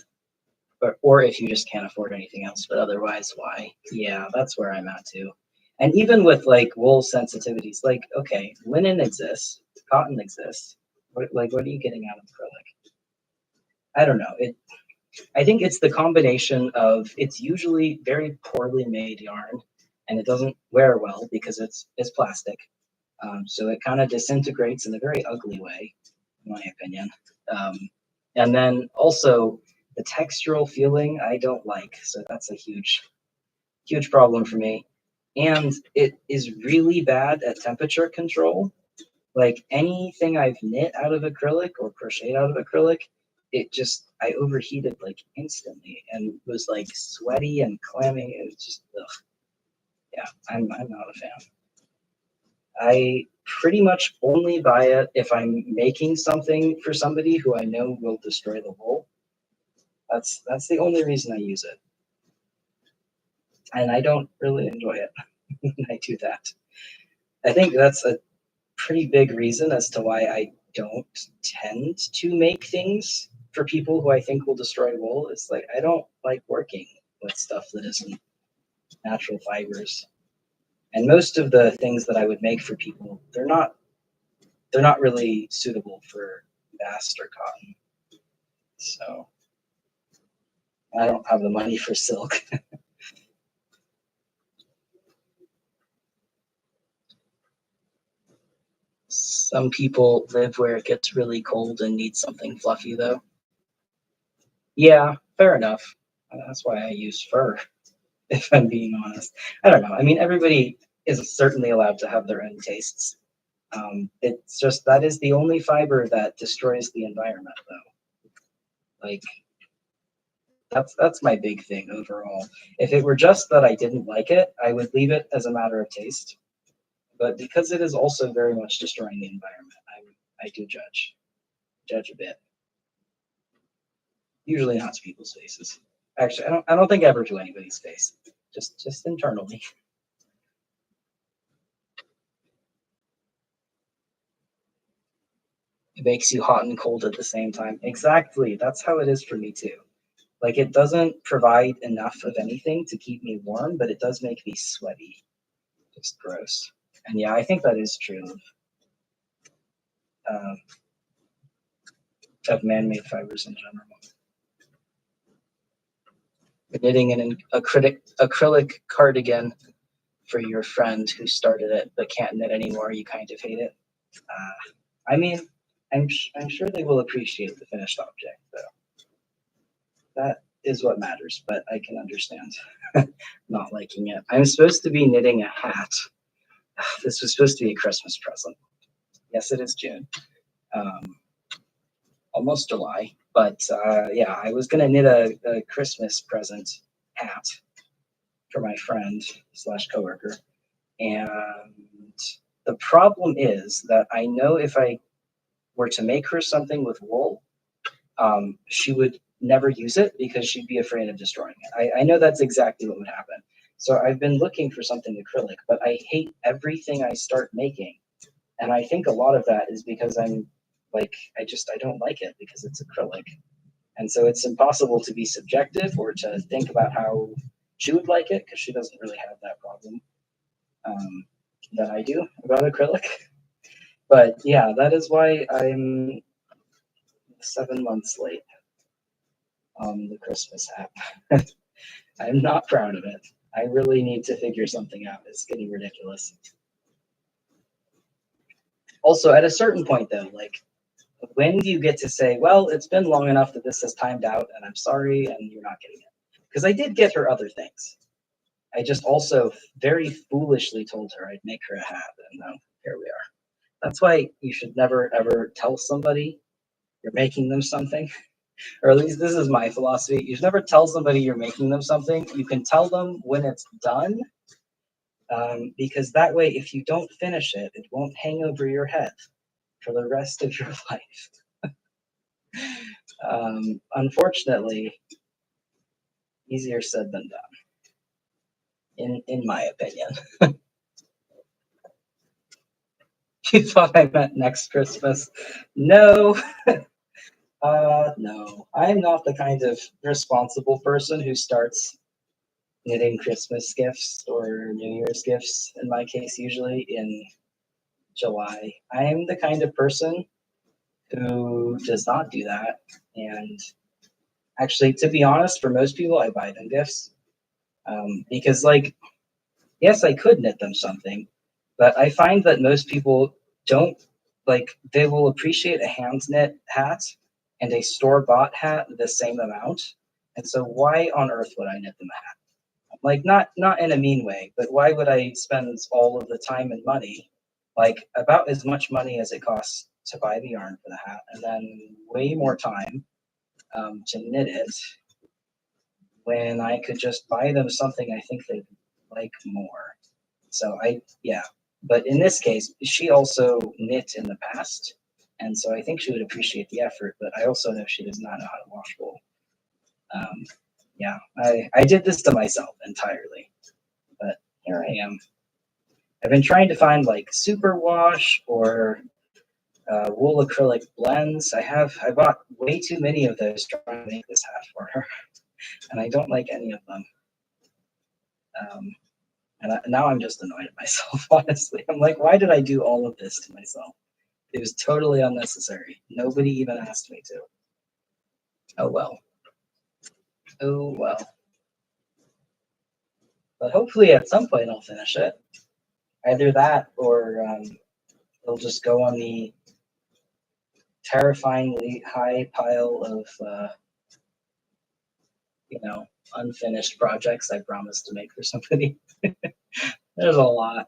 or if you just can't afford anything else, but otherwise, why? Yeah, that's where I'm at too. And even with like wool sensitivities, like, okay, linen exists, cotton exists. What are you getting out of acrylic? I don't know. I think it's the combination of it's usually very poorly made yarn, and it doesn't wear well because it's plastic. So it kind of disintegrates in a very ugly way, in my opinion. And then also the textural feeling I don't like, so that's a huge problem for me. And it is really bad at temperature control. Like anything I've knit out of acrylic or crocheted out of acrylic, I overheated like instantly and was like sweaty and clammy. It was just, ugh. Yeah, I'm not a fan. I pretty much only buy it if I'm making something for somebody who I know will destroy the wool. That's the only reason I use it. And I don't really enjoy it when I do that. I think that's a pretty big reason as to why I don't tend to make things for people who I think will destroy wool. It's like I don't like working with stuff that isn't natural fibers. And most of the things that I would make for people, they're not really suitable for bast or cotton. So I don't have the money for silk. Some people live where it gets really cold and need something fluffy though. Yeah, fair enough. That's why I use fur, if I'm being honest. I don't know. I mean, everybody is certainly allowed to have their own tastes. It's just that is the only fiber that destroys the environment, though. Like that's my big thing overall. If it were just that I didn't like it, I would leave it as a matter of taste. But because it is also very much destroying the environment, I do judge a bit. Usually not to people's faces. Actually, I don't think I ever to anybody's face. Just internally. It makes you hot and cold at the same time. Exactly. That's how it is for me too. Like it doesn't provide enough of anything to keep me warm, but it does make me sweaty. Just gross. And yeah, I think that is true um, of man-made fibers in general. Knitting an acrylic cardigan for your friend who started it but can't knit anymore. You kind of hate it. I mean, I'm sure they will appreciate the finished object, though. That is what matters, but I can understand not liking it. I'm supposed to be knitting a hat. This was supposed to be a Christmas present. Yes, it is June. Um, Almost July. But yeah, I was gonna knit a Christmas present hat for my friend slash coworker, and the problem is that I know if I were to make her something with wool, she would never use it because she'd be afraid of destroying it. I know that's exactly what would happen. So I've been looking for something acrylic, but I hate everything I start making. And I think a lot of that is because I'm like, I don't like it because it's acrylic. And so it's impossible to be subjective or to think about how she would like it because she doesn't really have that problem that I do about acrylic. But yeah, that is why I'm 7 months late on the Christmas app. I'm not proud of it. I really need to figure something out. It's getting ridiculous. Also, at a certain point, though, like when do you get to say, well, it's been long enough that this has timed out and I'm sorry and you're not getting it? Because I did get her other things. I just also very foolishly told her I'd make her a hat, and now here we are. That's why you should never ever tell somebody you're making them something, or at least this is my philosophy. You should never tell somebody you're making them something. You can tell them when it's done, because that way, if you don't finish it, it won't hang over your head for the rest of your life. Unfortunately, easier said than done, in my opinion. You thought I meant next Christmas? No. No. I'm not the kind of responsible person who starts knitting Christmas gifts or New Year's gifts, in my case, usually in July. I am the kind of person who does not do that. And actually, to be honest, for most people, I buy them gifts. Because, like, yes, I could knit them something, but I find that most people don't like, they will appreciate a hand knit hat and a store bought hat the same amount. And so, why on earth would I knit them a hat? Like, not in a mean way, but why would I spend all of the time and money, like about as much money as it costs to buy the yarn for the hat, and then way more time to knit it when I could just buy them something I think they'd like more. So yeah. But in this case, she also knit in the past, and so I think she would appreciate the effort, but I also know she does not know how to wash wool. Yeah, I did this to myself entirely, but here I am. I've been trying to find like superwash or wool acrylic blends. I bought way too many of those trying to make this hat for her, and I don't like any of them. Now I'm just annoyed at myself, honestly. I'm like, why did I do all of this to myself? It was totally unnecessary. Nobody even asked me to. Oh well. Oh well. But hopefully at some point I'll finish it. Either that or it'll just go on the terrifyingly high pile of, unfinished projects I promised to make for somebody. There's a lot.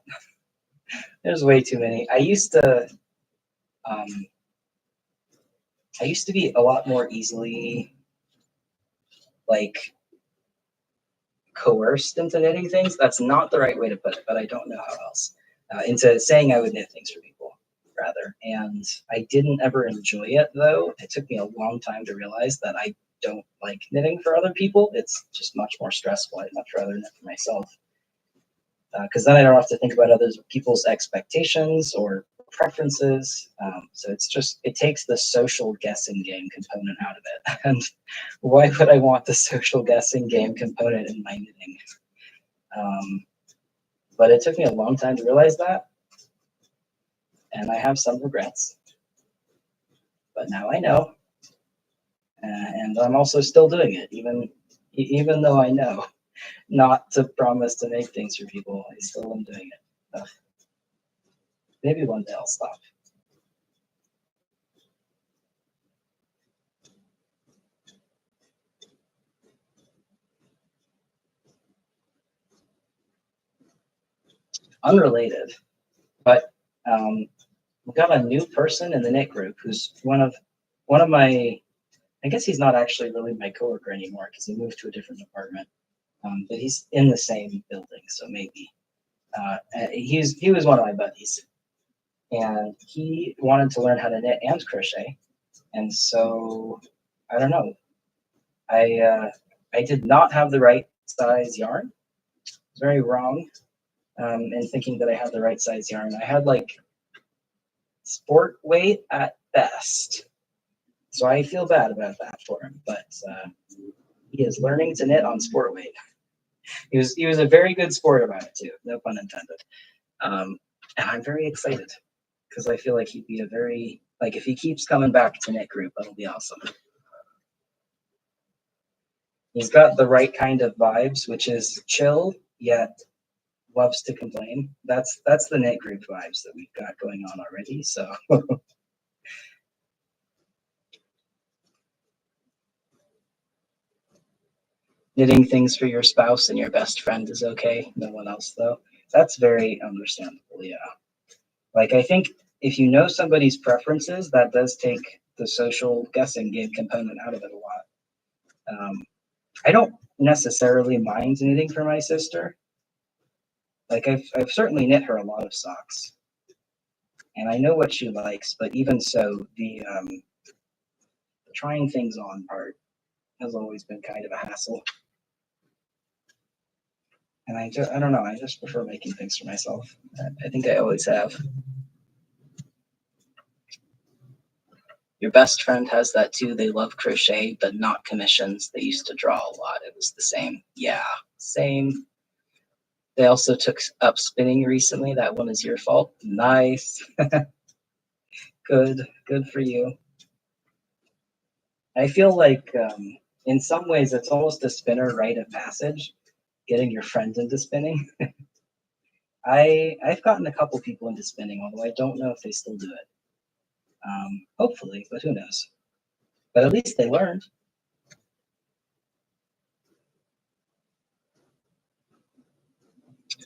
There's way too many. I used to be a lot more easily like coerced into knitting things. That's not the right way to put it, but I don't know how else. Into saying I would knit things for people, rather. And I didn't ever enjoy it, though. It took me a long time to realize that I don't like knitting for other people. It's just much more stressful. I'd much rather knit for myself. Because then I don't have to think about other people's expectations or preferences. So it takes the social guessing game component out of it. And why would I want the social guessing game component in my knitting? But it took me a long time to realize that. And I have some regrets. But now I know. And I'm also still doing it, even though I know not to promise to make things for people. I still am doing it. Maybe one day I'll stop. Unrelated, but we've got a new person in the knit group who's one of my. I guess he's not actually really my coworker anymore because he moved to a different department. But he's in the same building, so maybe. He was one of my buddies, and he wanted to learn how to knit and crochet, and so I don't know. I did not have the right size yarn. I was very wrong in thinking that I had the right size yarn. I had like sport weight at best, so I feel bad about that for him. But he is learning to knit on sport weight. He was a very good sport about it too, no pun intended. And I'm very excited because I feel like he'd be if he keeps coming back to knit group, that'll be awesome. He's got the right kind of vibes, which is chill yet loves to complain. That's the knit group vibes that we've got going on already. So knitting things for your spouse and your best friend is okay. No one else though. That's very understandable. Yeah. Like I think if you know somebody's preferences, that does take the social guessing game component out of it a lot. I don't necessarily mind knitting for my sister. Like I've certainly knit her a lot of socks, and I know what she likes. But even so, the trying things on part has always been kind of a hassle. And I don't know. I just prefer making things for myself. I think I always have. Your best friend has that too. They love crochet, but not commissions. They used to draw a lot. It was the same. Yeah, same. They also took up spinning recently. That one is your fault. Nice. Good for you. I feel like in some ways it's almost a spinner rite of passage, getting your friends into spinning. I've gotten a couple people into spinning, although I don't know if they still do it. Hopefully, but who knows? But at least they learned.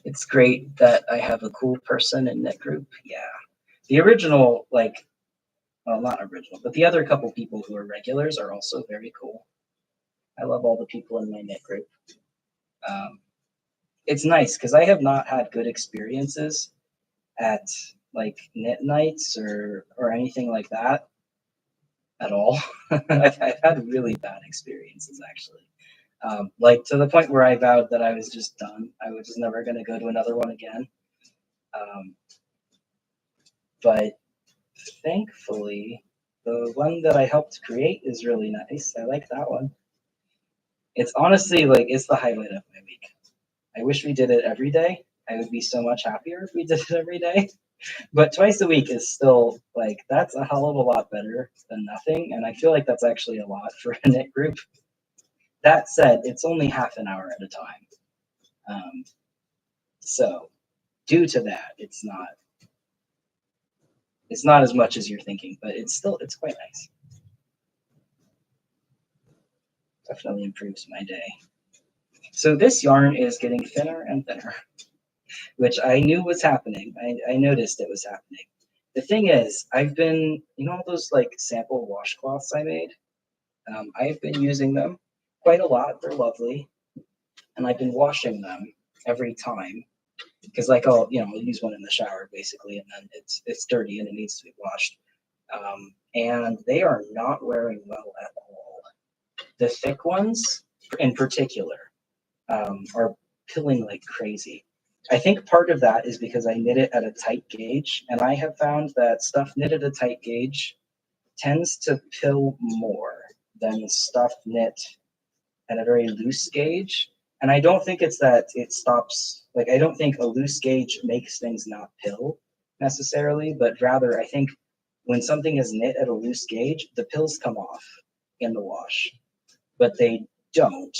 It's great that I have a cool person in that group. Yeah. The original, well, not original, but the other couple people who are regulars are also very cool. I love all the people in my knit group. Um, it's nice because I have not had good experiences at like knit nights or anything like that at all. I've had really bad experiences actually. Like to the point where I vowed that I was just done. I was just never going to go to another one again. Um, but thankfully, the one that I helped create is really nice. I like that one. It's honestly like it's the highlight of my week. I wish we did it every day. I would be so much happier if we did it every day. But twice a week is still like that's a hell of a lot better than nothing. And I feel like that's actually a lot for a knit group. That said, it's only half an hour at a time. So due to that, it's not as much as you're thinking, but it's quite nice. Definitely improves my day. So this yarn is getting thinner and thinner, which I knew was happening. I noticed it was happening. The thing is, I've been, all those like sample washcloths I made, I've been using them quite a lot. They're lovely. And I've been washing them every time because like I'll use one in the shower basically, and then it's dirty and it needs to be washed. And they are not wearing well at all. The thick ones in particular are pilling like crazy. I think part of that is because I knit it at a tight gauge, and I have found that stuff knit at a tight gauge tends to pill more than stuff knit at a very loose gauge. And I don't think it's that it stops, like, I don't think a loose gauge makes things not pill necessarily, but rather I think when something is knit at a loose gauge, the pills come off in the wash, but they don't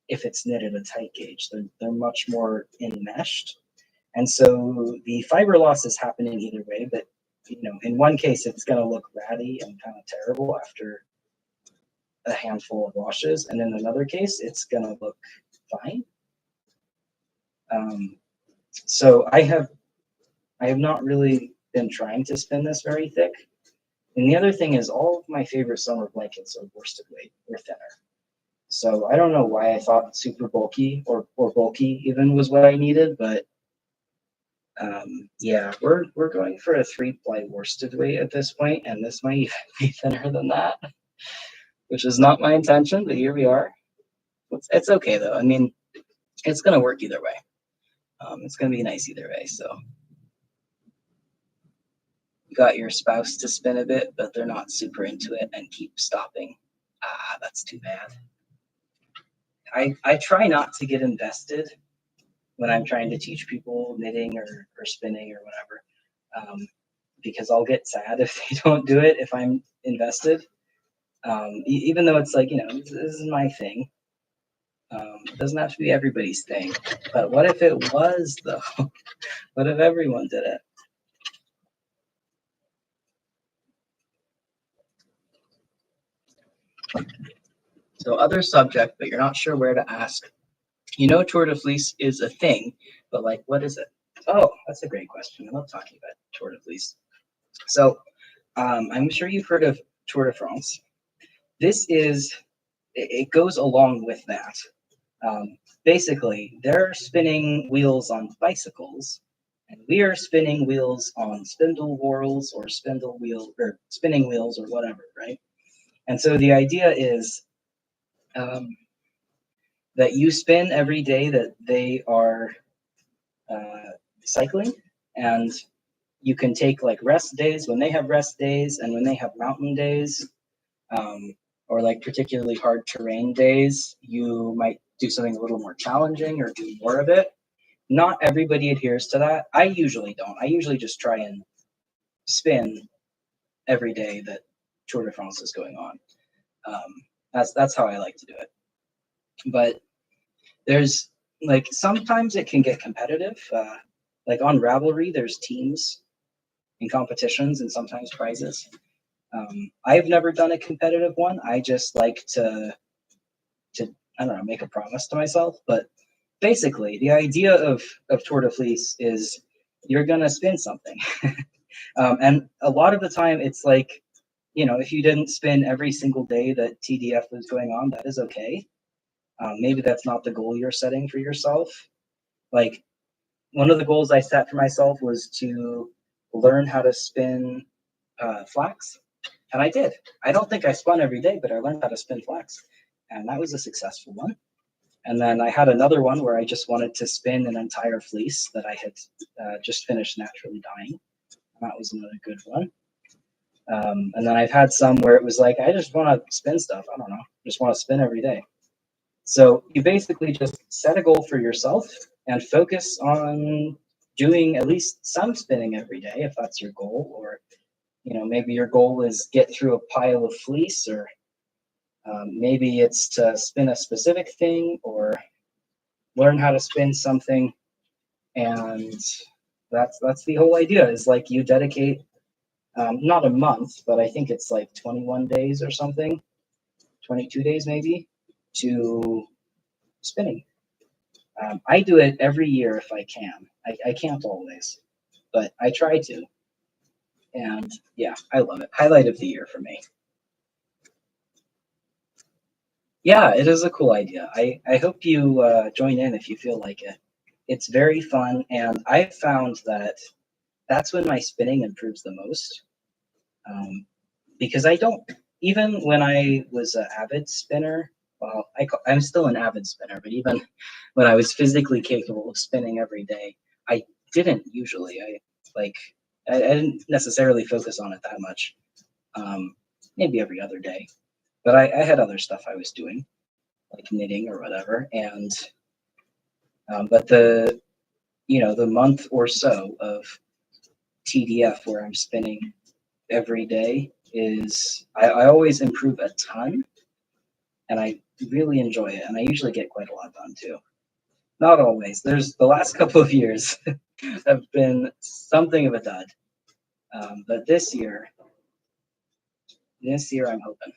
if it's knit at a tight gauge. They're much more enmeshed. And so the fiber loss is happening either way, but in one case it's going to look ratty and kind of terrible after a handful of washes, and in another case it's going to look fine. So I have not really been trying to spin this very thick. And the other thing is all of my favorite summer blankets are worsted weight or thinner. So I don't know why I thought super bulky or bulky even was what I needed, but yeah, we're going for a 3-ply worsted weight at this point, and this might even be thinner than that, which is not my intention, but here we are. It's okay though. I mean, it's gonna work either way. It's gonna be nice either way. So you got your spouse to spin a bit, but they're not super into it and keep stopping. Ah, that's too bad. I try not to get invested when I'm trying to teach people knitting or spinning or whatever, because I'll get sad if they don't do it if I'm invested. Even though it's like, this is my thing. It doesn't have to be everybody's thing. But what if it was, though? What if everyone did it? So other subject, but you're not sure where to ask. Tour de Fleece is a thing, but like, what is it? Oh, that's a great question. I love talking about Tour de Fleece. So I'm sure you've heard of Tour de France. It goes along with that. Basically, they're spinning wheels on bicycles, and we are spinning wheels on spindle whorls or spinning wheels or whatever, right? And so the idea is that you spin every day that they are cycling, and you can take like rest days when they have rest days, and when they have mountain days, or like particularly hard terrain days, you might do something a little more challenging or do more of it. Not everybody adheres to that. I usually don't. I usually just try and spin every day that Tour de France is going on. That's how I like to do it. But there's like sometimes it can get competitive. Like on Ravelry, there's teams and competitions and sometimes prizes. I've never done a competitive one. I just like to I don't know, make a promise to myself. But basically, the idea of Tour de Fleece is you're gonna spin something, and a lot of the time it's like if you didn't spin every single day that TDF was going on, that is okay. Maybe that's not the goal you're setting for yourself. Like, one of the goals I set for myself was to learn how to spin flax, and I did. I don't think I spun every day, but I learned how to spin flax, and that was a successful one. And then I had another one where I just wanted to spin an entire fleece that I had just finished naturally dyeing. That was another good one. And then I've had some where it was like, I just want to spin stuff. I don't know. Just want to spin every day. So you basically just set a goal for yourself and focus on doing at least some spinning every day, if that's your goal. Or, maybe your goal is get through a pile of fleece, or maybe it's to spin a specific thing or learn how to spin something. And that's the whole idea, is like you dedicate not a month, but I think it's like 21 days or something, 22 days maybe, to spinning. I do it every year if I can. I can't always, but I try to. And yeah, I love it. Highlight of the year for me. Yeah, it is a cool idea. I hope you join in if you feel like it. It's very fun, and I've found that that's when my spinning improves the most. Because I don't, even when I was an avid spinner, well, I'm still an avid spinner, but even when I was physically capable of spinning every day, I didn't usually. I didn't necessarily focus on it that much. Maybe every other day, but I had other stuff I was doing, like knitting or whatever. And but the month or so of TDF where I'm spinning every day is I always improve a ton, and I really enjoy it, and I usually get quite a lot done too. Not always. There's the last couple of years have been something of a dud, but this year I'm hoping.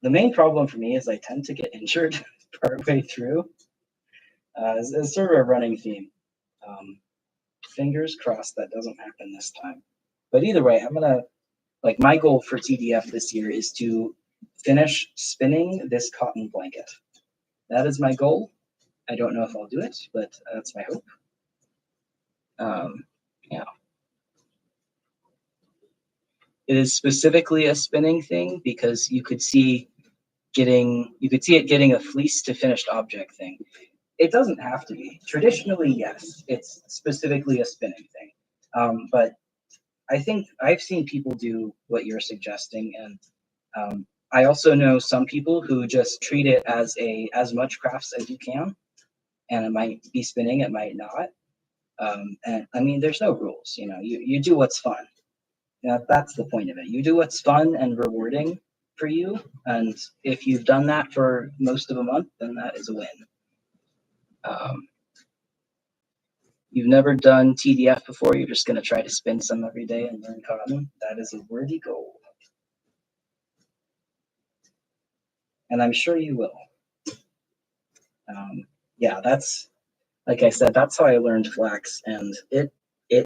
The main problem for me is I tend to get injured partway through. It's sort of a running theme. Fingers crossed that doesn't happen this time. But either way, my goal for TDF this year is to finish spinning this cotton blanket. That is my goal. I don't know if I'll do it, but that's my hope. Yeah. It is specifically a spinning thing because you could see it getting a fleece to finished object thing. It doesn't have to be. Traditionally, yes, it's specifically a spinning thing. But I think I've seen people do what you're suggesting, and I also know some people who just treat it as much crafts as you can, and it might be spinning, it might not. And I mean, there's no rules. You do what's fun. That's the point of it. You do what's fun and rewarding for you, and if you've done that for most of a month, then that is a win. You've never done TDF before, you're just going to try to spin some every day and learn cotton. That is a worthy goal. And I'm sure you will. Yeah, that's, like I said, that's how I learned flax, and it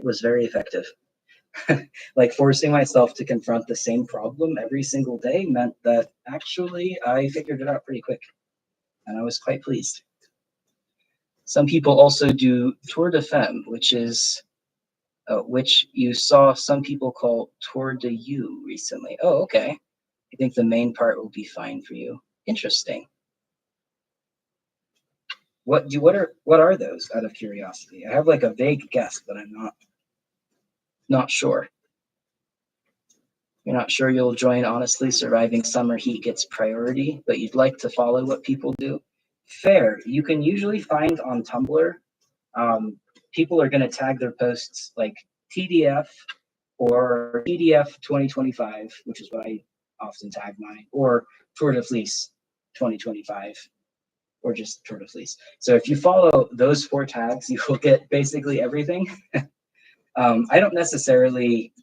was very effective. Like, forcing myself to confront the same problem every single day meant that actually I figured it out pretty quick, and I was quite pleased. Some people also do Tour de Femme, which you saw some people call Tour de You recently. Oh, okay. I think the main part will be fine for you. Interesting. What are those, out of curiosity? I have like a vague guess, but I'm not sure. You're not sure you'll join Honestly Surviving Summer Heat Gets Priority, but you'd like to follow what people do. Fair. You can usually find on Tumblr, people are going to tag their posts like TDF or TDF 2025, which is what I often tag mine, or Tour de Fleece 2025, or just Tour de Fleece. So if you follow those 4 tags, you will get basically everything. I don't necessarily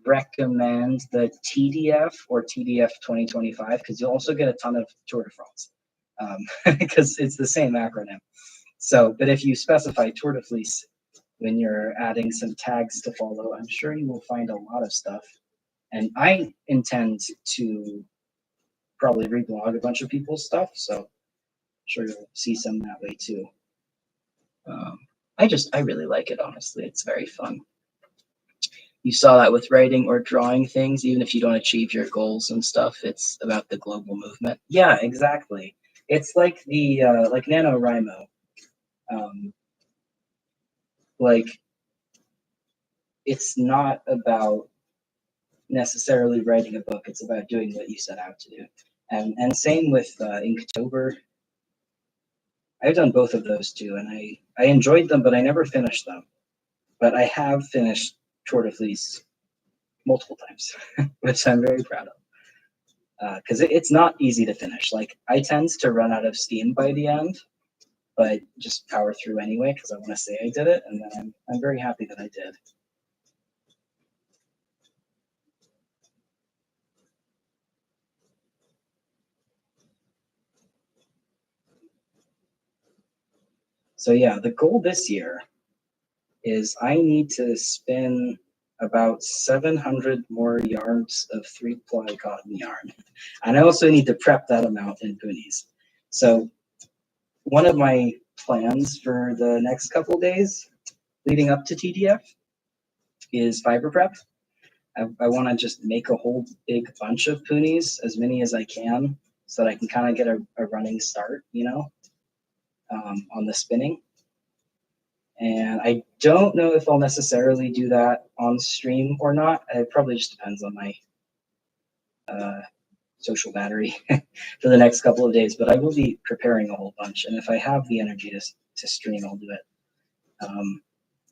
recommend the TDF or TDF 2025 because you'll also get a ton of Tour de France because it's the same acronym. So, but if you specify Tour de Fleece, when you're adding some tags to follow, I'm sure you will find a lot of stuff. And I intend to probably reblog a bunch of people's stuff, so I'm sure you'll see some that way too. Um, I really like it, honestly. It's very fun. You saw that with writing or drawing things, even if you don't achieve your goals and stuff, it's about the global movement. Yeah, exactly. It's like the like NaNoWriMo. Um, like it's not about necessarily writing a book, it's about doing what you set out to do. And same with Inktober. I've done both of those too, and I enjoyed them, but I never finished them. But I have finished Tour de Fleece multiple times, which I'm very proud of. Because it's not easy to finish. Like I tend to run out of steam by the end, but just power through anyway because I want to say I did it, and then I'm very happy that I did. So yeah, the goal this year is I need to spin about 700 more yards of 3-ply cotton yarn. And I also need to prep that amount in poonies. So one of my plans for the next couple of days leading up to TDF is fiber prep. I want to just make a whole big bunch of poonies, as many as I can, so that I can kind of get a running start, on the spinning. And I don't know if I'll necessarily do that on stream or not. It probably just depends on my social battery for the next couple of days. But I will be preparing a whole bunch, and if I have the energy to stream, I'll do it.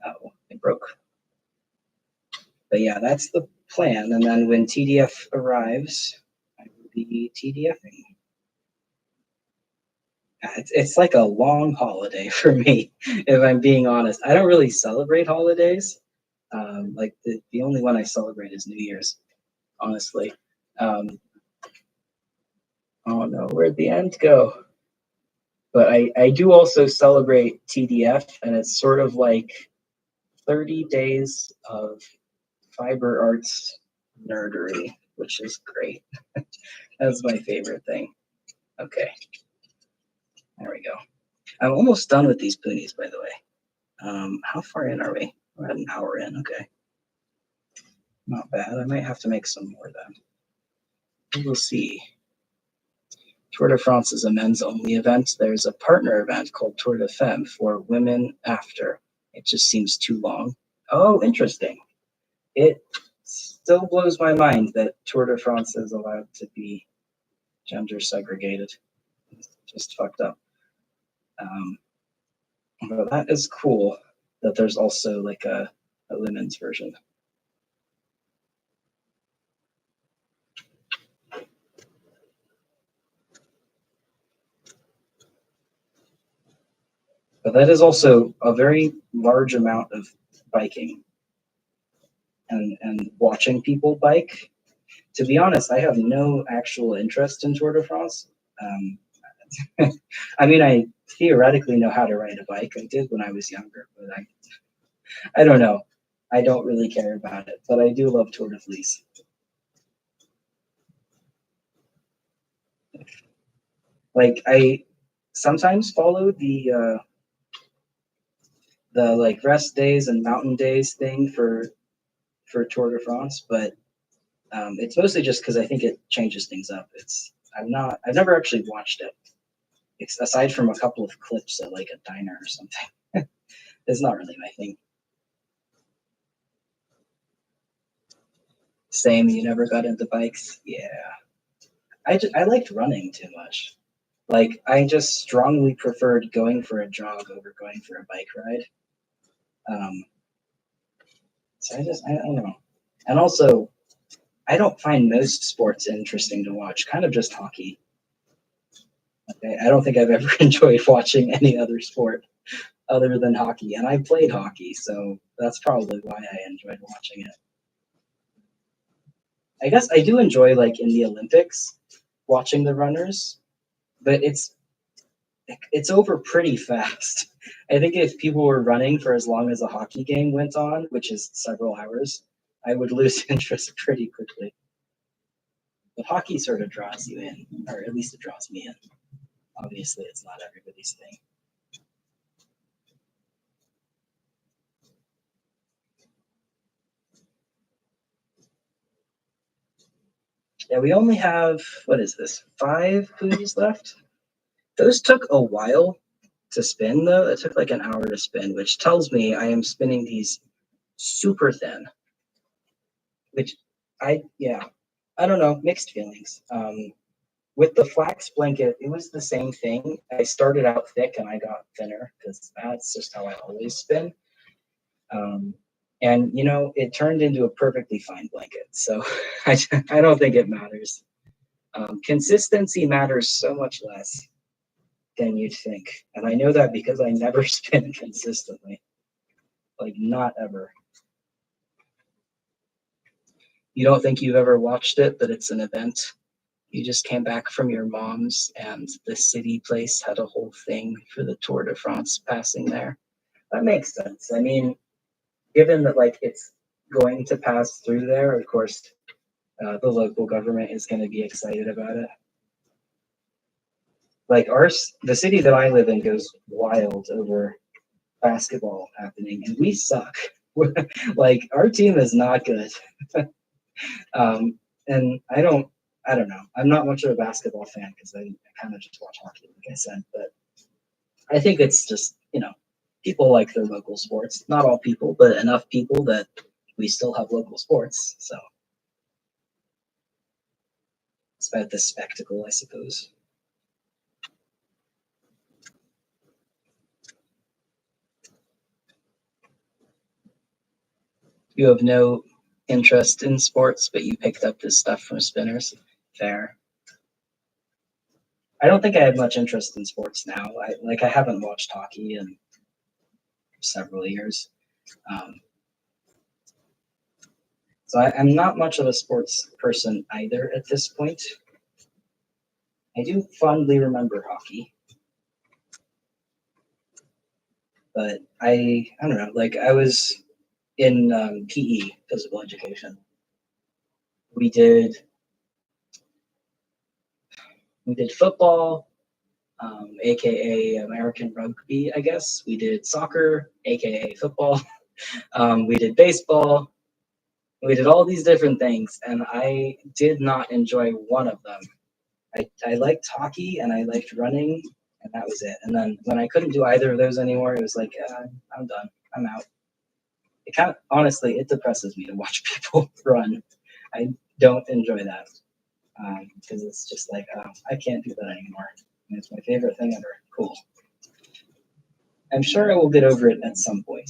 Oh, it broke. But yeah, that's the plan. And then when TDF arrives, I will be TDFing. It's like a long holiday for me, if I'm being honest. I don't really celebrate holidays. Like the only one I celebrate is New Year's, honestly. Oh no, where'd the end go? But I do also celebrate TDF, and it's sort of like 30 days of fiber arts nerdery, which is great. That's my favorite thing. Okay, there we go. I'm almost done with these poonies, by the way. How far in are we? We're at an hour in, okay. Not bad. I might have to make some more then. We'll see. Tour de France is a men's only event. There's a partner event called Tour de Femme for women after. It just seems too long. Oh, interesting. It still blows my mind that Tour de France is allowed to be gender segregated. It's just fucked up. But that is cool that there's also like a women's version. But that is also a very large amount of biking and watching people bike. To be honest, I have no actual interest in Tour de France. I mean, I theoretically know how to ride a bike. I did when I was younger, but I don't know. I don't really care about it, but I do love Tour de Fleece. Like I sometimes follow the like rest days and mountain days thing for Tour de France, but it's mostly just because I think it changes things up. I've never actually watched it, aside from a couple of clips at like a diner or something. It's not really my thing. Same, you never got into bikes? Yeah. I liked running too much. Like, I just strongly preferred going for a jog over going for a bike ride. So I don't know. And also, I don't find most sports interesting to watch, kind of just hockey. Okay? I don't think I've ever enjoyed watching any other sport other than hockey. And I played hockey, so that's probably why I enjoyed watching it. I guess I do enjoy, like, in the Olympics, watching the runners, but it's over pretty fast. I think if people were running for as long as a hockey game went on, which is several hours, I would lose interest pretty quickly. But hockey sort of draws you in, or at least it draws me in. Obviously, it's not everybody's thing. Yeah, we only have, what is this, 5 buoys left? Those took a while to spin, though. It took like an hour to spin, which tells me I am spinning these super thin, which yeah, I don't know, mixed feelings. With the flax blanket, it was the same thing. I started out thick and I got thinner because that's just how I always spin. And it turned into a perfectly fine blanket. So I don't think it matters. Consistency matters so much less than you'd think. And I know that because I never spin consistently. Like, not ever. You don't think you've ever watched it, but it's an event. You just came back from your mom's and the city place had a whole thing for the Tour de France passing there. That makes sense. I mean, given that like it's going to pass through there, of course, the local government is going to be excited about it. Like the city that I live in goes wild over basketball happening, and we suck. Like our team is not good. And I don't know. I'm not much of a basketball fan because I kind of just watch hockey, like I said. But I think it's just people like their local sports. Not all people, but enough people that we still have local sports. So it's about the spectacle, I suppose. You have no interest in sports, but you picked up this stuff from spinners. Fair. I don't think I have much interest in sports now. I haven't watched hockey in several years. So I'm not much of a sports person either at this point. I do fondly remember hockey. But I don't know, like I was in PE, physical education. We did football, aka American rugby, I guess. We did soccer, aka football. We did baseball. We did all these different things, and I did not enjoy one of them. I liked hockey and I liked running, and that was it. And then when I couldn't do either of those anymore, it was like, I'm done. I'm out. It kind of, honestly, it depresses me to watch people run. I don't enjoy that because it's just like, I can't do that anymore. And it's my favorite thing ever. Cool. I'm sure I will get over it at some point.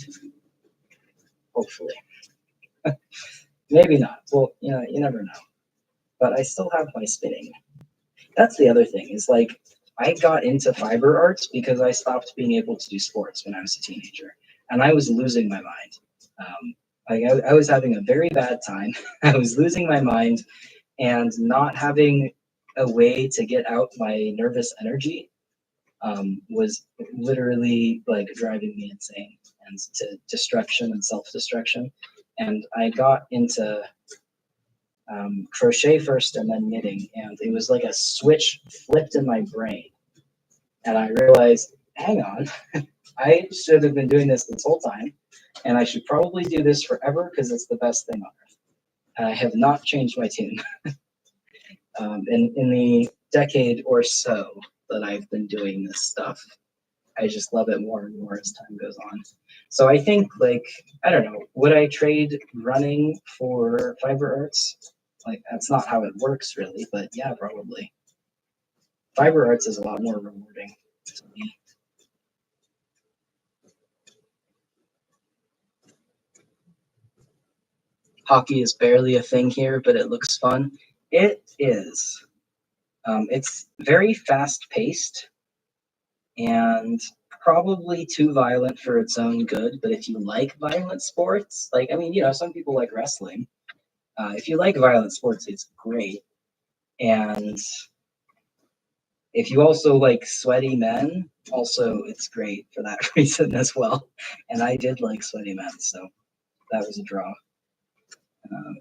Hopefully. Maybe not. Well, you never know. But I still have my spinning. That's the other thing is like, I got into fiber arts because I stopped being able to do sports when I was a teenager. And I was losing my mind. I was having a very bad time. I was losing my mind and not having a way to get out my nervous energy was literally like driving me insane and to destruction and self-destruction. And I got into crochet first and then knitting, and it was like a switch flipped in my brain. And I realized, hang on, I should have been doing this whole time, and I should probably do this forever because it's the best thing on earth. And I have not changed my tune. In the decade or so that I've been doing this stuff, I just love it more and more as time goes on. So I think, like, I don't know, would I trade running for fiber arts? Like, that's not how it works really, but yeah, probably. Fiber arts is a lot more rewarding to me. Hockey is barely a thing here, but it looks fun. It is. It's very fast paced and probably too violent for its own good. But if you like violent sports, like, I mean, some people like wrestling. If you like violent sports, it's great. And If you also like sweaty men, also it's great for that reason as well. And I did like sweaty men, so that was a draw. Um,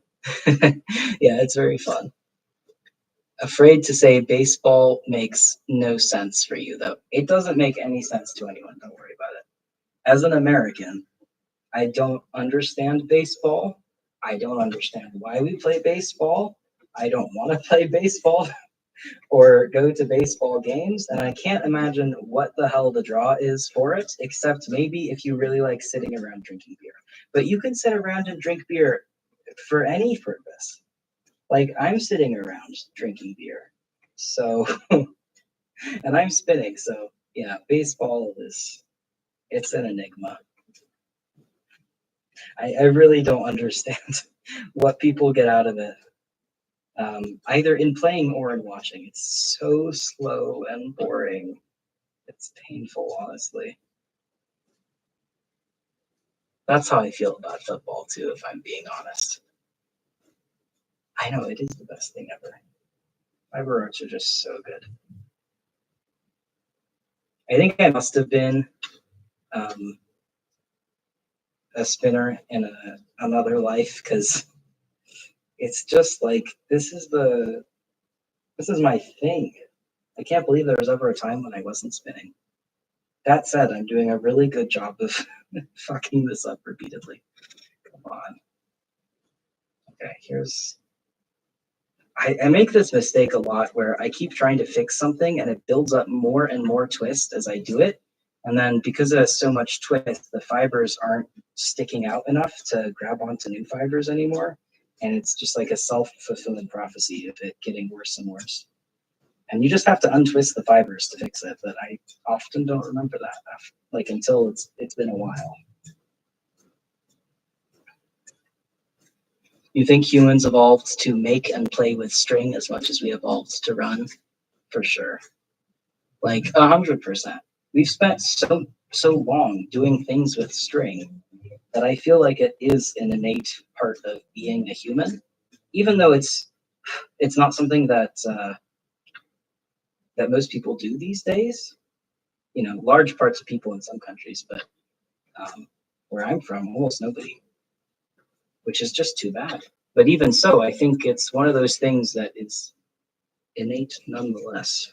yeah, it's very fun. Afraid to say baseball makes no sense for you, though. It doesn't make any sense to anyone. Don't worry about it. As an American, I don't understand baseball. I don't understand why we play baseball. I don't want to play baseball or go to baseball games, and I can't imagine what the hell the draw is for it, except maybe if you really like sitting around drinking beer. But you can sit around and drink beer for any purpose. Like I'm sitting around drinking beer. So and I'm spinning, so yeah, baseball is it's an enigma. I really don't understand what people get out of it, either in playing or in watching. It's so slow and boring. It's painful, honestly. That's how I feel about football too, if I'm being honest. I know it is the best thing ever. Fiber arts are just so good. I think I must have been um, a spinner in another life because it's just like this is my thing. I can't believe there was ever a time when I wasn't spinning. That said, I'm doing a really good job of fucking this up repeatedly. Come on. Okay, here's. I make this mistake a lot where I keep trying to fix something and it builds up more and more twist as I do it. And then because it has so much twist, the fibers aren't sticking out enough to grab onto new fibers anymore. And it's just like a self-fulfilling prophecy of it getting worse and worse. And you just have to untwist the fibers to fix it. But I often don't remember that, like until it's been a while. You think humans evolved to make and play with string as much as we evolved to run? For sure, like 100%. We've spent so long doing things with string that I feel like it is an innate part of being a human, even though it's not something that most people do these days. You know, large parts of people in some countries, but where I'm from, almost nobody, which is just too bad. But even so, I think it's one of those things that is innate nonetheless.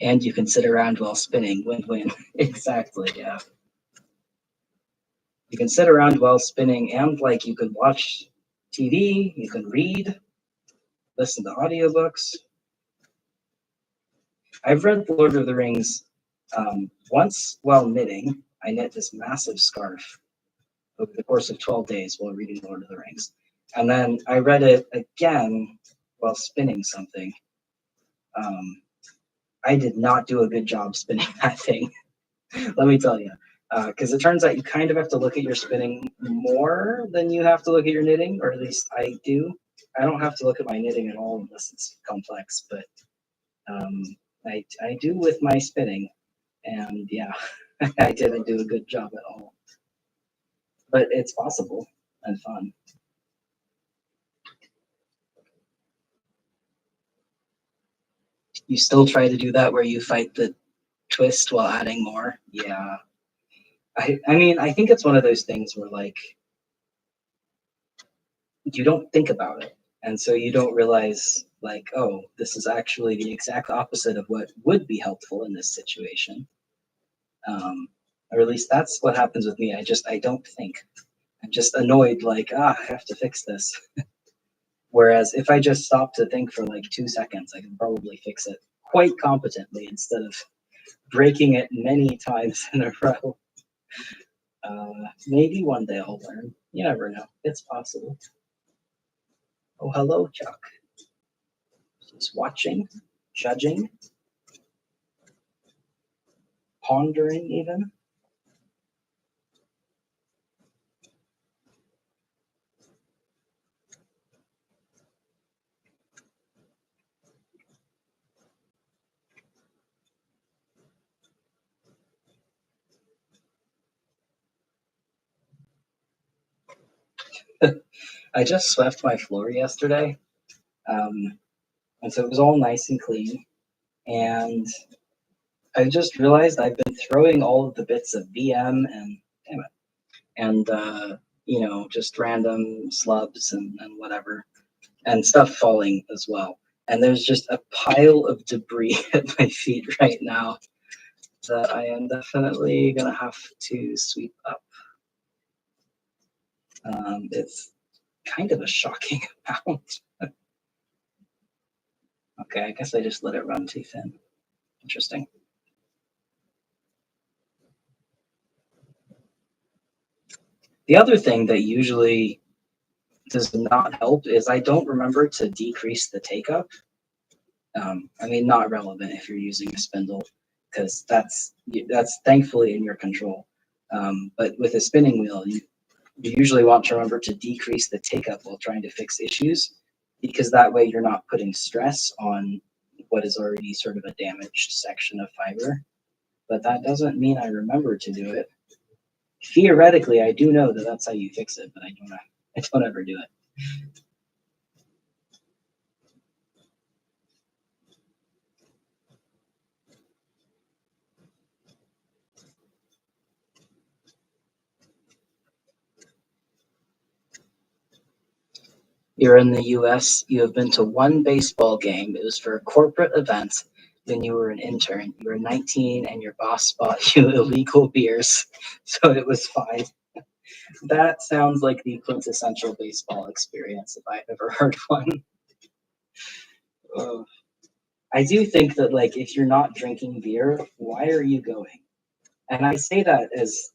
And you can sit around while spinning. Win-win. Exactly, yeah. You can sit around while spinning and like you can watch TV, you can read, listen to audiobooks. I've read The Lord of the Rings once while knitting. I knit this massive scarf over the course of 12 days while reading Lord of the Rings. And then I read it again while spinning something. I did not do a good job spinning that thing. Let me tell you. Because it turns out you kind of have to look at your spinning more than you have to look at your knitting, or at least I do. I don't have to look at my knitting at all unless it's complex, but I do with my spinning, and yeah, I didn't do a good job at all. But it's possible and fun. You still try to do that where you fight the twist while adding more. Yeah. I mean, I think it's one of those things where like you don't think about it. And so you don't realize like, oh, this is actually the exact opposite of what would be helpful in this situation. Or at least that's what happens with me. I don't think. I'm just annoyed, like, I have to fix this. Whereas if I just stop to think for like 2 seconds, I can probably fix it quite competently instead of breaking it many times in a row. Maybe one day I'll learn. You never know. It's possible. Oh, hello, Chuck. He's watching, judging, pondering, even. I just swept my floor yesterday, um, and so it was all nice and clean. And I just realized I've been throwing all of the bits of BM and damn it, and just random slubs and whatever, and stuff falling as well. And there's just a pile of debris at my feet right now that I am definitely gonna have to sweep up. It's kind of a shocking amount. Okay, I guess I just let it run too thin. Interesting. The other thing that usually does not help is I don't remember to decrease the take up. I mean, not relevant if you're using a spindle, because that's thankfully in your control. But with a spinning wheel, you usually want to remember to decrease the take up while trying to fix issues, because that way you're not putting stress on what is already sort of a damaged section of fiber. But that doesn't mean I remember to do it. Theoretically, I do know that that's how you fix it, but I don't ever do it. You're in the US, you have been to one baseball game. It was for a corporate event when you were an intern. You were 19 and your boss bought you illegal beers, so it was fine. That sounds like the quintessential baseball experience if I've ever heard one. Uh, I do think that, like, if you're not drinking beer, why are you going? And I say that as,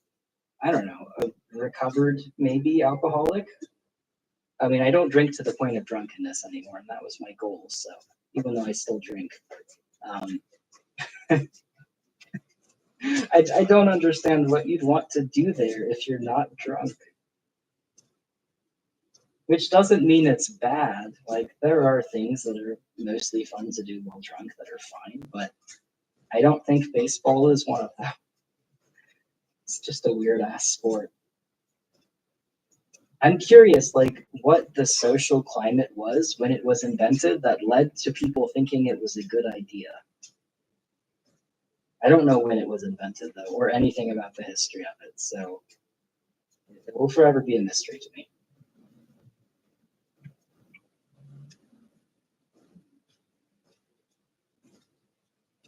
I don't know, a recovered maybe alcoholic. I mean, I don't drink to the point of drunkenness anymore, and that was my goal. So even though I still drink, um, I don't understand what you'd want to do there if you're not drunk. Which doesn't mean it's bad. Like, there are things that are mostly fun to do while drunk that are fine, but I don't think baseball is one of them. It's just a weird ass sport. I'm curious, like, what the social climate was when it was invented that led to people thinking it was a good idea. I don't know when it was invented, though, or anything about the history of it, so it will forever be a mystery to me.